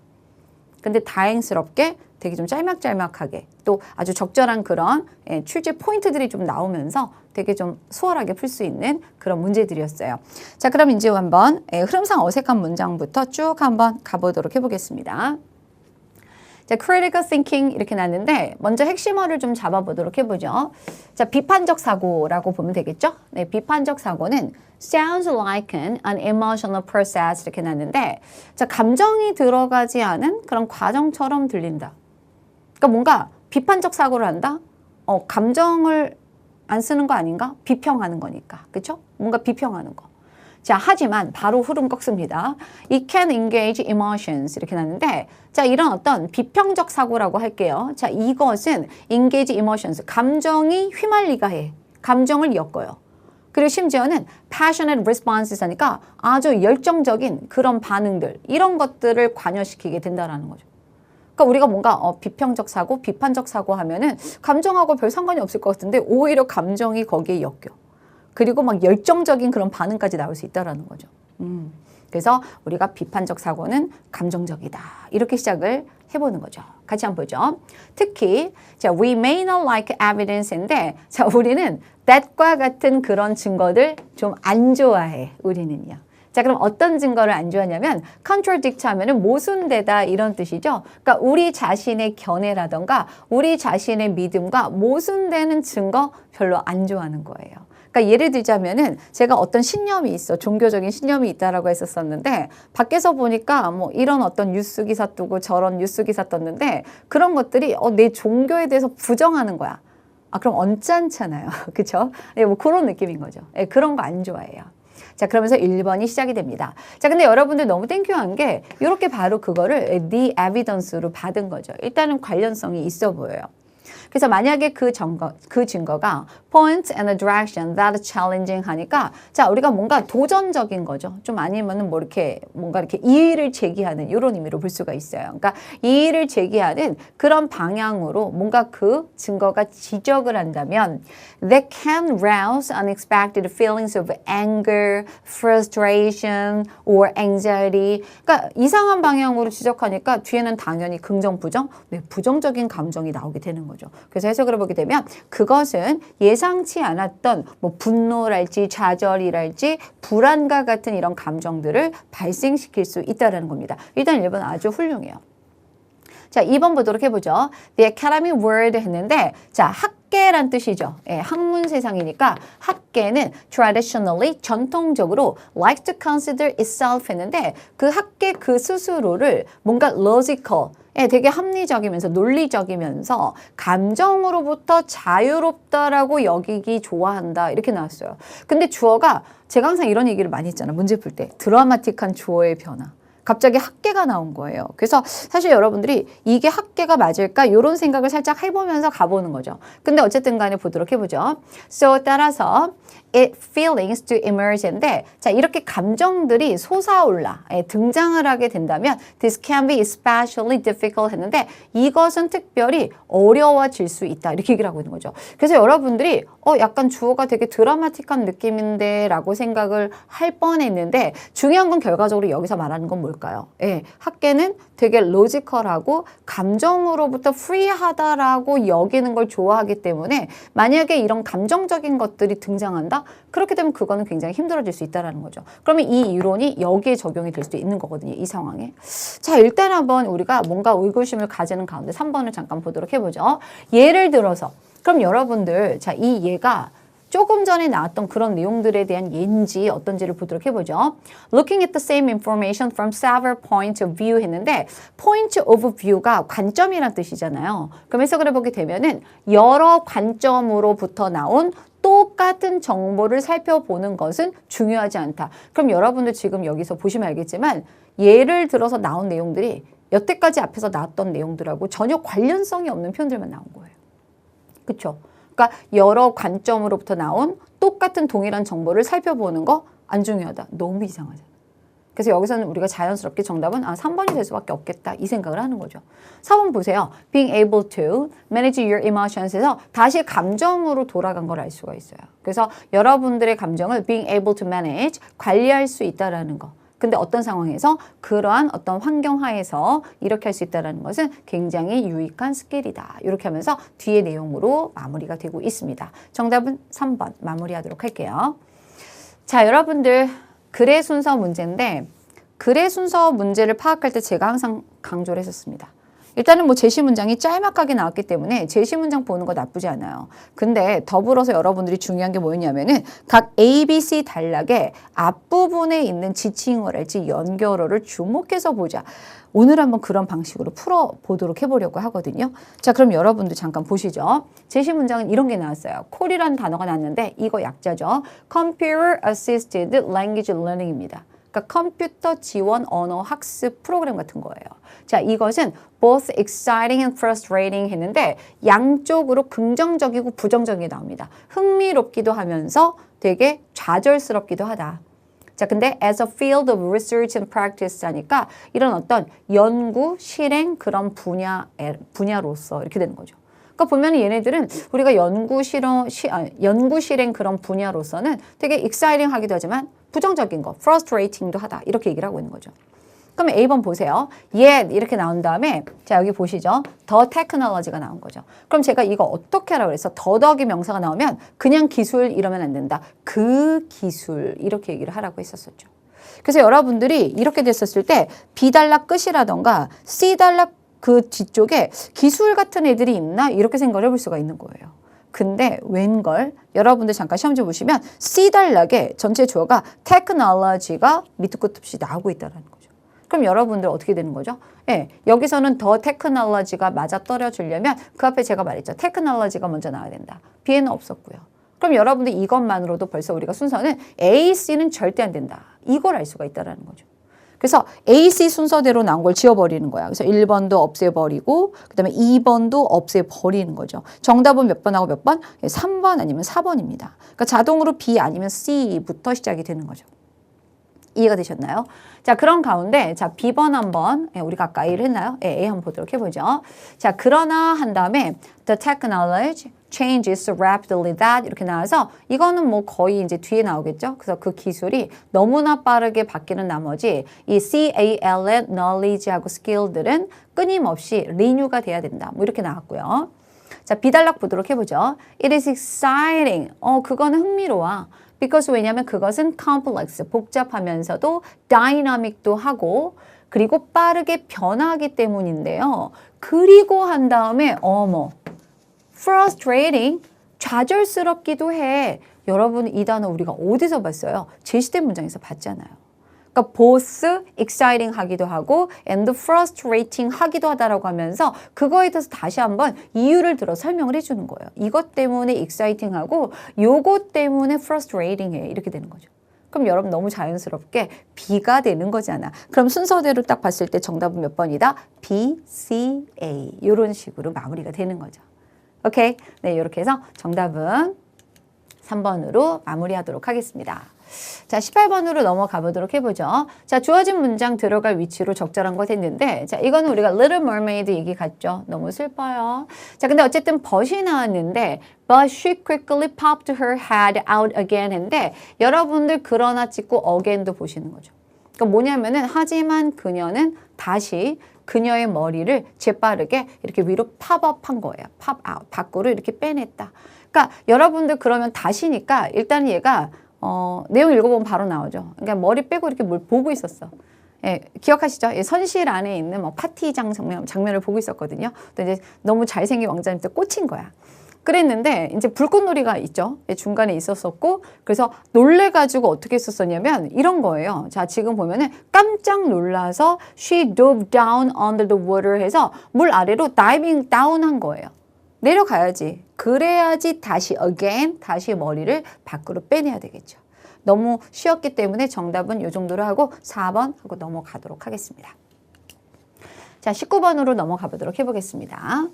근데 다행스럽게 되게 좀 짤막짤막하게 또 아주 적절한 그런 출제 포인트들이 좀 나오면서 되게 좀 수월하게 풀 수 있는 그런 문제들이었어요. 자, 그럼 이제 한번 흐름상 어색한 문장부터 쭉 한번 가보도록 해보겠습니다. 자, critical thinking 이렇게 나왔는데 먼저 핵심어를 좀 잡아보도록 해보죠. 자, 비판적 사고라고 보면 되겠죠? 네, 비판적 사고는 sounds like an emotional process 이렇게 나왔는데 자, 감정이 들어가지 않은 그런 과정처럼 들린다. 그러니까 뭔가 비판적 사고를 한다? 감정을 안 쓰는 거 아닌가? 비평하는 거니까. 그렇죠? 뭔가 비평하는 거. 자, 하지만 바로 흐름 꺾습니다. It can engage emotions 이렇게 나왔는데 자, 이런 어떤 비평적 사고라고 할게요. 자, 이것은 engage emotions 감정이 휘말리가 해. 감정을 엮어요. 그리고 심지어는 passionate responses 하니까 아주 열정적인 그런 반응들 이런 것들을 관여시키게 된다라는 거죠. 그러니까 우리가 뭔가 비평적 사고, 비판적 사고 하면은 감정하고 별 상관이 없을 것 같은데 오히려 감정이 거기에 엮여. 그리고 막 열정적인 그런 반응까지 나올 수 있다라는 거죠. 그래서 우리가 비판적 사고는 감정적이다. 이렇게 시작을 해보는 거죠. 같이 한번 보죠. 특히 자, we may not like evidence인데 자, 우리는 that과 같은 그런 증거들 좀 안 좋아해. 우리는요. 자, 그럼 어떤 증거를 안 좋아하냐면 contradict 하면은 모순되다 이런 뜻이죠. 그러니까 우리 자신의 견해라던가 우리 자신의 믿음과 모순되는 증거 별로 안 좋아하는 거예요. 그러니까 예를 들자면은 제가 어떤 신념이 있어. 종교적인 신념이 있다라고 했었었는데 밖에서 보니까 뭐 이런 어떤 뉴스 기사 뜨고 저런 뉴스 기사 떴는데 그런 것들이 내 종교에 대해서 부정하는 거야. 아, 그럼 언짢잖아요. 그렇죠? 네, 뭐 그런 느낌인 거죠. 네, 그런 거 안 좋아해요. 자, 그러면서 1번이 시작이 됩니다. 자, 근데 여러분들 너무 땡큐한 게 이렇게 바로 그거를 the evidence로 받은 거죠. 일단은 관련성이 있어 보여요. 그래서 만약에 그 증거가 point and a direction that is challenging 하니까 자, 우리가 뭔가 도전적인 거죠. 좀 아니면은 뭐 이렇게 뭔가 이렇게 이의를 제기하는 이런 의미로 볼 수가 있어요. 그러니까 이의를 제기하는 그런 방향으로 뭔가 그 증거가 지적을 한다면 that can rouse unexpected feelings of anger, frustration or anxiety. 그러니까 이상한 방향으로 지적하니까 뒤에는 당연히 긍정, 부정, 네, 부정적인 감정이 나오게 되는 거죠. 그래서 해석을 해보게 되면 그것은 예상치 않았던 뭐 분노랄지 좌절이랄지 불안과 같은 이런 감정들을 발생시킬 수 있다는 겁니다. 일단 1번 아주 훌륭해요. 자, 2번 보도록 해보죠. The Academy Award 했는데 자, 학계란 뜻이죠. 예, 학문 세상이니까 학계는 traditionally 전통적으로 like to consider itself 했는데 그 학계 그 스스로를 뭔가 logical 예, 되게 합리적이면서 논리적이면서 감정으로부터 자유롭다라고 여기기 좋아한다 이렇게 나왔어요. 근데 주어가 제가 항상 이런 얘기를 많이 했잖아요. 문제 풀 때 드라마틱한 주어의 변화. 갑자기 학계가 나온 거예요. 그래서 사실 여러분들이 이게 학계가 맞을까 이런 생각을 살짝 해보면서 가보는 거죠. 근데 어쨌든 간에 보도록 해보죠. So 따라서 it feelings to emerge인데 자 이렇게 감정들이 솟아올라 등장을 하게 된다면 this can be especially difficult 했는데 이것은 특별히 어려워질 수 있다 이렇게 얘기를 하고 있는 거죠. 그래서 여러분들이 약간 주어가 되게 드라마틱한 느낌인데 라고 생각을 할 뻔했는데 중요한 건 결과적으로 여기서 말하는 건 뭘까요? 예, 학계는 되게 로지컬하고 감정으로부터 프리하다라고 여기는 걸 좋아하기 때문에 만약에 이런 감정적인 것들이 등장한다? 그렇게 되면 그거는 굉장히 힘들어질 수 있다는 거죠. 그러면 이 이론이 여기에 적용이 될 수도 있는 거거든요. 이 상황에. 자, 일단 한번 우리가 뭔가 의구심을 가지는 가운데 3번을 잠깐 보도록 해보죠. 예를 들어서 그럼 여러분들 자, 이 예가 조금 전에 나왔던 그런 내용들에 대한 예인지 어떤지를 보도록 해보죠. Looking at the same information from several points of view 했는데 point of view가 관점이란 뜻이잖아요. 그럼 해석을 해보게 되면은 여러 관점으로부터 나온 똑같은 정보를 살펴보는 것은 중요하지 않다. 그럼 여러분들 지금 여기서 보시면 알겠지만 예를 들어서 나온 내용들이 여태까지 앞에서 나왔던 내용들하고 전혀 관련성이 없는 표현들만 나온 거예요. 그렇죠? 그러니까 여러 관점으로부터 나온 똑같은 동일한 정보를 살펴보는 거 안 중요하다. 너무 이상하잖아. 그래서 여기서는 우리가 자연스럽게 정답은 3번이 될 수밖에 없겠다. 이 생각을 하는 거죠. 4번 보세요. Being able to manage your emotions에서 다시 감정으로 돌아간 걸 알 수가 있어요. 그래서 여러분들의 감정을 being able to manage, 관리할 수 있다라는 거. 근데 어떤 상황에서 그러한 어떤 환경 하에서 이렇게 할 수 있다는 것은 굉장히 유익한 스킬이다. 이렇게 하면서 뒤의 내용으로 마무리가 되고 있습니다. 정답은 3번 마무리하도록 할게요. 자, 여러분들 글의 순서 문제인데 글의 순서 문제를 파악할 때 제가 항상 강조를 했었습니다. 일단은 뭐 제시 문장이 짤막하게 나왔기 때문에 제시 문장 보는 거 나쁘지 않아요. 근데 더불어서 여러분들이 중요한 게 뭐였냐면은 각 A, B, C 단락의 앞부분에 있는 지칭어랄지 연결어를 주목해서 보자. 오늘 한번 그런 방식으로 풀어보도록 해보려고 하거든요. 자, 그럼 여러분들 잠깐 보시죠. 제시 문장은 이런 게 나왔어요. 콜이라는 단어가 나왔는데 이거 약자죠. Computer Assisted Language Learning입니다. 그러니까 컴퓨터 지원 언어 학습 프로그램 같은 거예요. 자, 이것은 both exciting and frustrating 했는데 양쪽으로 긍정적이고 부정적인 게 나옵니다. 흥미롭기도 하면서 되게 좌절스럽기도 하다. 자, 근데 as a field of research and practice 하니까 이런 어떤 연구, 실행 그런 분야로서 이렇게 되는 거죠. 그러니까 보면 얘네들은 우리가 연구, 실행 그런 분야로서는 되게 exciting 하기도 하지만 부정적인 거, frustrating도 하다. 이렇게 얘기를 하고 있는 거죠. 그럼 A번 보세요. yet 이렇게 나온 다음에 자 여기 보시죠. the technology가 나온 거죠. 그럼 제가 이거 어떻게 하라고 그랬어? 더덕이 명사가 나오면 그냥 기술 이러면 안 된다. 그 기술 이렇게 얘기를 하라고 했었었죠. 그래서 여러분들이 이렇게 됐었을 때 B 단락 끝이라던가 C 단락 그 뒤쪽에 기술 같은 애들이 있나? 이렇게 생각을 해볼 수가 있는 거예요. 근데 웬걸 여러분들 잠깐 시험지 보시면 C 단락에 전체 주어가 technology가 밑도 끝 없이 나오고 있다는 거죠. 그럼 여러분들 어떻게 되는 거죠? 예, 여기서는 더 테크놀로지가 맞아떨어지려면 그 앞에 제가 말했죠. 테크놀로지가 먼저 나와야 된다. B에는 없었고요. 그럼 여러분들 이것만으로도 벌써 우리가 순서는 A, C는 절대 안 된다. 이걸 알 수가 있다는 거죠. 그래서 A, C 순서대로 나온 걸 지워버리는 거야. 그래서 1번도 없애버리고 그 다음에 2번도 없애버리는 거죠. 정답은 몇 번하고 몇 번? 3번 아니면 4번입니다. 그러니까 자동으로 B 아니면 C부터 시작이 되는 거죠. 이해가 되셨나요? 자, 그런 가운데 자 B번 한번 우리가 아까 A를 했나요? A 한번 보도록 해보죠. 자, 그러나 한 다음에 the technology changes rapidly that 이렇게 나와서 이거는 뭐 거의 이제 뒤에 나오겠죠. 그래서 그 기술이 너무나 빠르게 바뀌는 나머지 이 CAL의 knowledge하고 skill들은 끊임없이 리뉴가 돼야 된다. 뭐 이렇게 나왔고요. 자, B 단락 보도록 해보죠. It is exciting. 그거는 흥미로워. because 왜냐하면 그것은 complex, 복잡하면서도 dynamic도 하고 그리고 빠르게 변하기 때문인데요. 그리고 한 다음에 frustrating, 좌절스럽기도 해. 여러분 이 단어 우리가 어디서 봤어요? 제시된 문장에서 봤잖아요. 그러니까 both exciting 하기도 하고 and frustrating 하기도 하다라고 하면서 그거에 대해서 다시 한번 이유를 들어 설명을 해주는 거예요. 이것 때문에 exciting하고 요것 때문에 frustrating해. 이렇게 되는 거죠. 그럼 여러분 너무 자연스럽게 B가 되는 거잖아. 그럼 순서대로 딱 봤을 때 정답은 몇 번이다? B, C, A. 이런 식으로 마무리가 되는 거죠. 오케이? 네, 이렇게 해서 정답은 3번으로 마무리하도록 하겠습니다. 자, 18번으로 넘어가 보도록 해보죠. 자, 주어진 문장 들어갈 위치로 적절한 것 했는데, 자, 이거는 우리가 Little Mermaid 얘기 같죠? 너무 슬퍼요. 자, 근데 어쨌든 but이 나왔는데, but she quickly popped her head out again 했는데, 여러분들 그러나 찍고 again도 보시는 거죠. 그러니까 뭐냐면은, 하지만 그녀는 다시 그녀의 머리를 재빠르게 이렇게 위로 팝업한 거예요. pop out. 밖으로 이렇게 빼냈다. 그러니까 여러분들 그러면 다시니까 일단 얘가 내용 읽어보면 바로 나오죠. 그러니까 머리 빼고 이렇게 뭘 보고 있었어. 예, 기억하시죠? 예, 선실 안에 있는 뭐 파티장 장면을 보고 있었거든요. 또 이제 너무 잘생긴 왕자님한테 꽂힌 거야. 그랬는데 이제 불꽃놀이가 있죠. 예, 중간에 있었었고 그래서 놀래가지고 어떻게 했었었냐면 이런 거예요. 자, 지금 보면은 깜짝 놀라서 she dove down under the water 해서 물 아래로 다이빙 다운 한 거예요. 내려가야지. 그래야지 다시 again, 다시 머리를 밖으로 빼내야 되겠죠. 너무 쉬웠기 때문에 정답은 이 정도로 하고 4번 하고 넘어가도록 하겠습니다. 자, 19번으로 넘어가 보도록 해보겠습니다.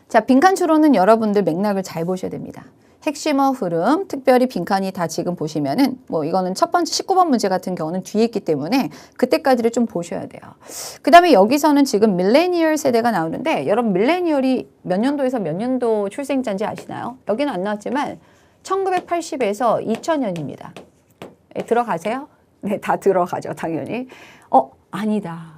자, 빈칸 추론은 여러분들 맥락을 잘 보셔야 됩니다. 핵심어 흐름, 특별히 빈칸이 다 지금 보시면은 뭐 이거는 첫 번째 19번 문제 같은 경우는 뒤에 있기 때문에 그때까지를 좀 보셔야 돼요. 그 다음에 여기서는 지금 밀레니얼 세대가 나오는데 여러분 밀레니얼이 몇 년도에서 몇 년도 출생자인지 아시나요? 여기는 안 나왔지만 1980에서 2000년입니다. 네, 들어가세요? 네, 다 들어가죠, 당연히. 아니다.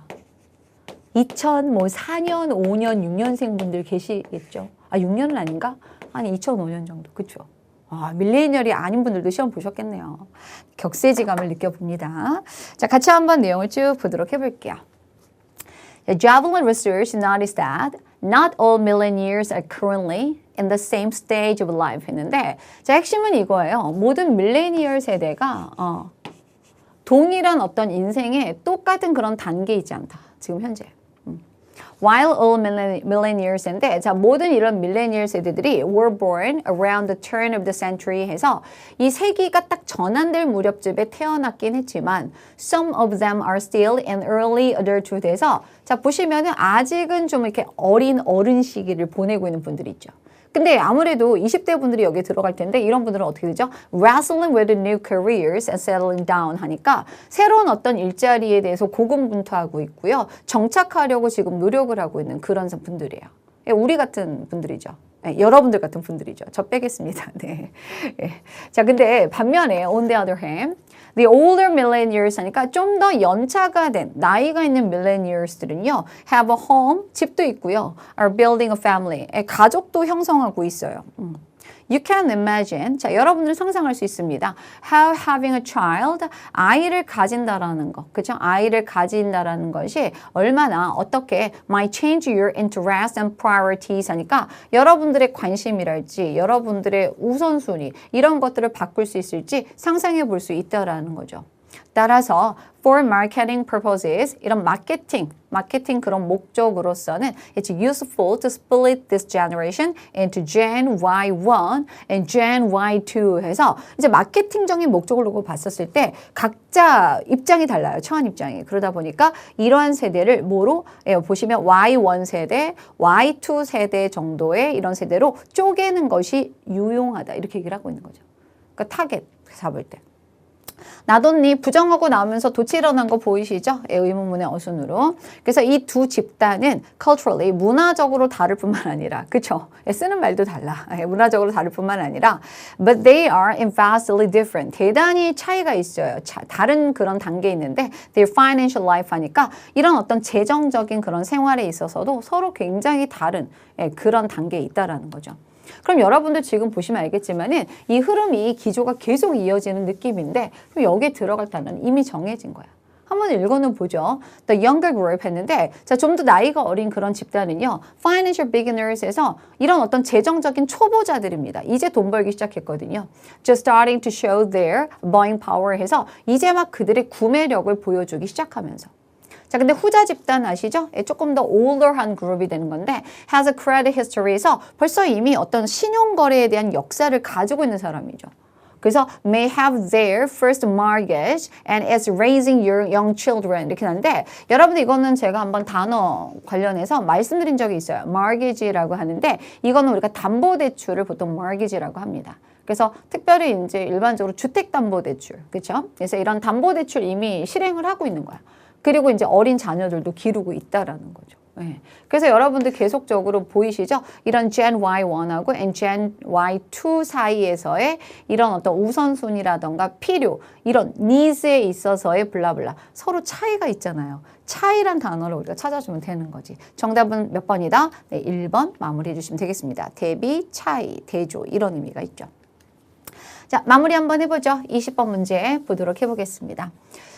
2004년, 5년, 6년생 분들 계시겠죠? 아, 6년은 아닌가? 한 2005년 정도. 그쵸? 아, 밀레니얼이 아닌 분들도 시험 보셨겠네요. 격세지감을 느껴봅니다. 자, 같이 한번 내용을 쭉 보도록 해볼게요. Javelin research noticed that not all millennials are currently in the same stage of life 했는데 자, 핵심은 이거예요. 모든 밀레니얼 세대가 동일한 어떤 인생에 똑같은 그런 단계에 있지 않다. 지금 현재. While all millennials인데 자, 모든 이런 밀레니얼 세대들이 were born around the turn of the century 해서 이 세기가 딱 전환될 무렵쯤에 태어났긴 했지만 some of them are still in early adulthood 해서 자, 보시면은 아직은 좀 이렇게 어린 어른 시기를 보내고 있는 분들이 있죠. 근데 아무래도 20대 분들이 여기에 들어갈 텐데 이런 분들은 어떻게 되죠? Wrestling with new careers and settling down 하니까 새로운 어떤 일자리에 대해서 고군분투하고 있고요. 정착하려고 지금 노력을 하고 있는 그런 분들이에요. 우리 같은 분들이죠. 네, 여러분들 같은 분들이죠. 저 빼겠습니다. 네. 네. 자, 근데 반면에 on the other hand, the older millennials 하니까 좀 더 연차가 된 나이가 있는 millennials들은요, have a home, 집도 있고요, are building a family, 가족도 형성하고 있어요. You can imagine, 자, 여러분들 상상할 수 있습니다. How having a child, 아이를 가진다라는 거, 그렇죠? 아이를 가진다라는 것이 얼마나 어떻게 might change your interests and priorities 하니까 여러분들의 관심이랄지, 여러분들의 우선순위 이런 것들을 바꿀 수 있을지 상상해 볼 수 있다라는 거죠. 따라서 for marketing purposes 이런 마케팅 그런 목적으로서는 it's useful to split this generation into Gen Y1 and Gen Y2 해서 이제 마케팅적인 목적으로 봤었을 때 각자 입장이 달라요. 처한 입장이. 그러다 보니까 이러한 세대를 뭐로 보시면 Y1 세대, Y2 세대 정도의 이런 세대로 쪼개는 것이 유용하다. 이렇게 얘기를 하고 있는 거죠. 그러니까 타겟 잡을 때. 나돈니 부정하고 나오면서 도치 일어난 거 보이시죠? 의문문의 어순으로. 그래서 이 두 집단은 culturally 문화적으로 다를 뿐만 아니라 그쵸? 쓰는 말도 달라. 문화적으로 다를 뿐만 아니라 but they are vastly different. 대단히 차이가 있어요. 다른 그런 단계에 있는데 their financial life 하니까 이런 어떤 재정적인 그런 생활에 있어서도 서로 굉장히 다른 그런 단계에 있다라는 거죠. 그럼 여러분들 지금 보시면 알겠지만은 이 흐름이 기조가 계속 이어지는 느낌인데 그럼 여기에 들어갈 단어는 이미 정해진 거야. 한번 읽어는 보죠. The younger group 했는데 자, 좀 더 나이가 어린 그런 집단은요. Financial beginners에서 이런 어떤 재정적인 초보자들입니다. 이제 돈 벌기 시작했거든요. Just starting to show their buying power 해서 이제 막 그들의 구매력을 보여주기 시작하면서 자, 근데 후자 집단 아시죠? 조금 더 older한 그룹이 되는 건데 has a credit history에서 벌써 이미 어떤 신용거래에 대한 역사를 가지고 있는 사람이죠. 그래서 may have their first mortgage and is raising your young children 이렇게 하는데 여러분 이거는 제가 한번 단어 관련해서 말씀드린 적이 있어요. mortgage라고 하는데 이거는 우리가 담보대출을 보통 mortgage라고 합니다. 그래서 특별히 이제 일반적으로 주택담보대출, 그렇죠? 그래서 이런 담보대출 이미 실행을 하고 있는 거야. 그리고 이제 어린 자녀들도 기르고 있다라는 거죠. 네. 그래서 여러분들 계속적으로 보이시죠? 이런 Gen Y1하고 and Gen Y2 사이에서의 이런 어떤 우선순위라던가 필요, 이런 needs에 있어서의 블라블라 서로 차이가 있잖아요. 차이란 단어를 우리가 찾아주면 되는 거지. 정답은 몇 번이다? 네, 1번 마무리해 주시면 되겠습니다. 대비, 차이, 대조 이런 의미가 있죠. 자, 마무리 한번 해보죠. 20번 문제 보도록 해보겠습니다.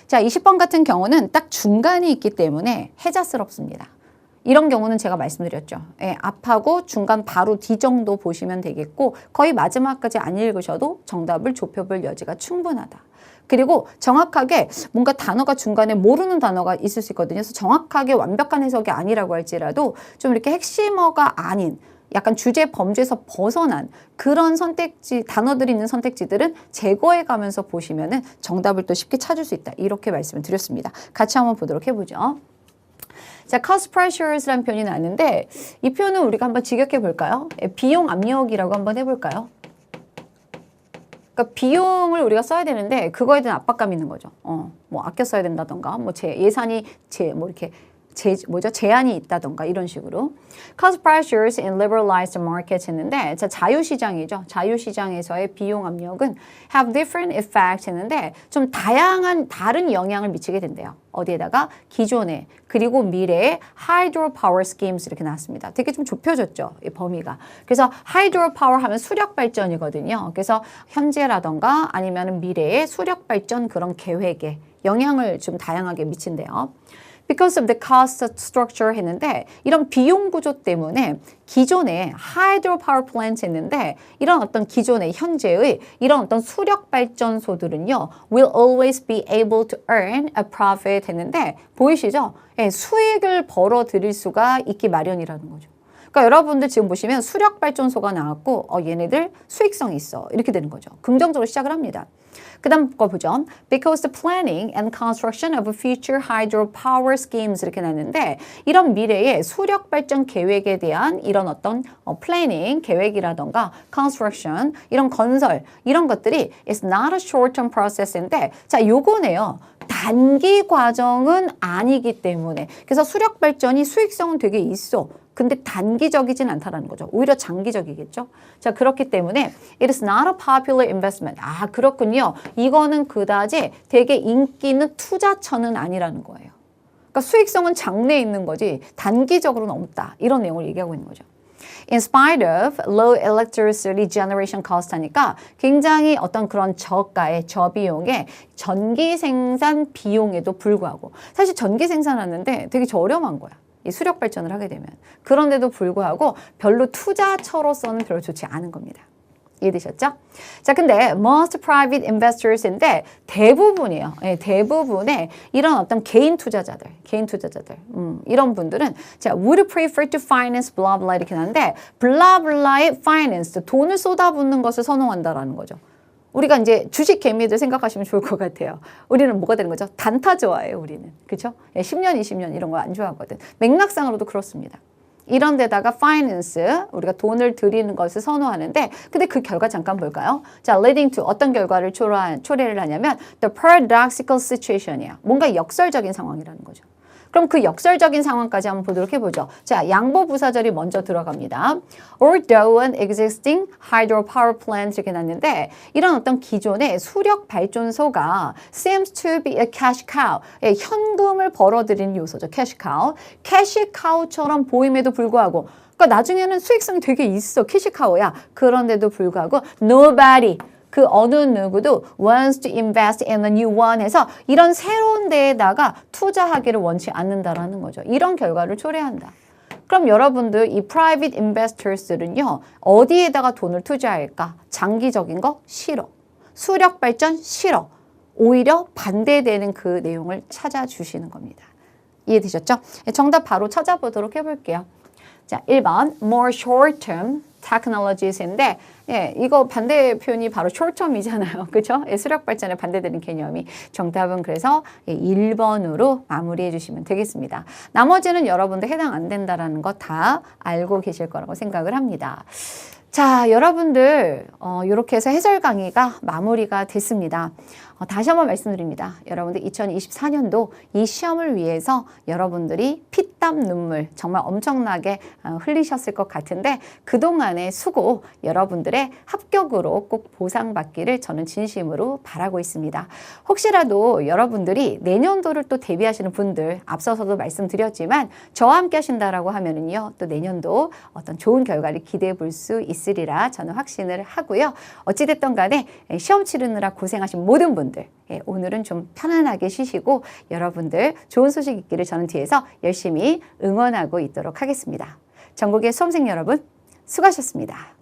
자, 20번 같은 경우는 딱 중간이 있기 때문에 해자스럽습니다. 이런 경우는 제가 말씀드렸죠. 예, 앞하고 중간 바로 뒤 정도 보시면 되겠고 거의 마지막까지 안 읽으셔도 정답을 좁혀볼 여지가 충분하다. 그리고 정확하게 뭔가 단어가 중간에 모르는 단어가 있을 수 있거든요. 그래서 정확하게 완벽한 해석이 아니라고 할지라도 좀 이렇게 핵심어가 아닌 약간 주제 범주에서 벗어난 그런 선택지, 단어들이 있는 선택지들은 제거해 가면서 보시면은 정답을 또 쉽게 찾을 수 있다. 이렇게 말씀을 드렸습니다. 같이 한번 보도록 해보죠. 자, cost pressures라는 표현이 나왔는데 이 표현은 우리가 한번 직역해 볼까요? 비용 압력이라고 한번 해볼까요? 그러니까 비용을 우리가 써야 되는데 그거에 대한 압박감이 있는 거죠. 뭐 아껴 써야 된다던가, 뭐 예산이 뭐 이렇게 제한이 있다던가 이런 식으로. Cost pressures in liberalized markets 했는데 자, 자유시장이죠. 자유시장에서의 비용 압력은 have different effects 했는데 좀 다른 영향을 미치게 된대요. 어디에다가 기존에 그리고 미래의 hydropower schemes 이렇게 나왔습니다. 되게 좀 좁혀졌죠. 이 범위가. 그래서 hydropower 하면 수력발전이거든요. 그래서 현재라던가 아니면 미래의 수력발전 그런 계획에 영향을 좀 다양하게 미친대요. Because of the cost structure 했는데 이런 비용 구조 때문에 기존의 hydropower plant 했는데 이런 어떤 기존의 현재의 이런 어떤 수력 발전소들은요 will always be able to earn a profit 했는데 보이시죠? 예, 수익을 벌어 들일 수가 있기 마련이라는 거죠. 그러니까 여러분들 지금 보시면 수력 발전소가 나왔고 얘네들 수익성이 있어 이렇게 되는 거죠. 긍정적으로 시작을 합니다. 그 다음 거 보죠. Because the planning and construction of future hydropower schemes 이렇게 나왔는데 이런 미래의 수력 발전 계획에 대한 이런 어떤 planning, 계획이라던가 construction, 이런 건설, 이런 것들이 is not a short-term process인데 자, 요거네요. 단기 과정은 아니기 때문에 그래서 수력 발전이 수익성은 되게 있어. 근데 단기적이진 않다라는 거죠. 오히려 장기적이겠죠. 자, 그렇기 때문에 it is not a popular investment. 아, 그렇군요. 이거는 그다지 되게 인기 있는 투자처는 아니라는 거예요. 그러니까 수익성은 장래에 있는 거지 단기적으로는 없다. 이런 내용을 얘기하고 있는 거죠. In spite of low electricity generation cost 하니까 굉장히 어떤 그런 저가의 저비용의 전기 생산 비용에도 불구하고 사실 전기 생산하는데 되게 저렴한 거야. 이 수력 발전을 하게 되면 그런데도 불구하고 별로 투자처로서는 별로 좋지 않은 겁니다. 이해되셨죠? 자, 근데 most private investors인데 대부분이에요. 예, 대부분의 이런 어떤 개인 투자자들, 이런 분들은 자, would prefer to finance blah blah 이렇게 나는데 블라블라의 finance, 돈을 쏟아붓는 것을 선호한다라는 거죠. 우리가 이제 주식 개미들 생각하시면 좋을 것 같아요. 우리는 뭐가 되는 거죠? 단타 좋아해요, 우리는. 그렇죠? 10년, 20년 이런 거 안 좋아하거든. 맥락상으로도 그렇습니다. 이런 데다가 finance, 우리가 돈을 들이는 것을 선호하는데 근데 그 결과 잠깐 볼까요? 자, leading to 어떤 결과를 초래를 하냐면 the paradoxical situation이야. 뭔가 역설적인 상황이라는 거죠. 그럼 그 역설적인 상황까지 한번 보도록 해보죠. 자, 양보부사절이 먼저 들어갑니다. Although an existing hydropower plant 이렇게 났는데 이런 어떤 기존의 수력 발전소가 seems to be a cash cow, 예, 현금을 벌어들이는 요소죠. cash cow. cash cow처럼 보임에도 불구하고 그러니까 나중에는 수익성이 되게 있어. 캐시카우야. 그런데도 불구하고 nobody, 그 어느 누구도 wants to invest in a new one 해서 이런 새로운 데에다가 투자하기를 원치 않는다라는 거죠. 이런 결과를 초래한다. 그럼 여러분들 이 private investors들은요. 어디에다가 돈을 투자할까? 장기적인 거 싫어. 수력 발전 싫어. 오히려 반대되는 그 내용을 찾아주시는 겁니다. 이해되셨죠? 정답 바로 찾아보도록 해볼게요. 자, 1번 more short-term technologies인데 예, 이거 반대 표현이 바로 short-term이잖아요. 그렇죠? 예, 수력 발전에 반대되는 개념이. 정답은 그래서 1번으로 마무리해 주시면 되겠습니다. 나머지는 여러분들 해당 안 된다라는 거 다 알고 계실 거라고 생각을 합니다. 자, 여러분들 이렇게 해서 해설 강의가 마무리가 됐습니다. 다시 한번 말씀드립니다. 여러분들 2024년도 이 시험을 위해서 여러분들이 피땀 눈물 정말 엄청나게 흘리셨을 것 같은데 그동안의 수고 여러분들의 합격으로 꼭 보상받기를 저는 진심으로 바라고 있습니다. 혹시라도 여러분들이 내년도를 또 대비하시는 분들 앞서서도 말씀드렸지만 저와 함께 하신다라고 하면은요 또 내년도 어떤 좋은 결과를 기대해 볼 수 있으리라 저는 확신을 하고요. 어찌됐든 간에 시험 치르느라 고생하신 모든 분들 오늘은 좀 편안하게 쉬시고 여러분들 좋은 소식 있기를 저는 뒤에서 열심히 응원하고 있도록 하겠습니다. 전국의 수험생 여러분 수고하셨습니다.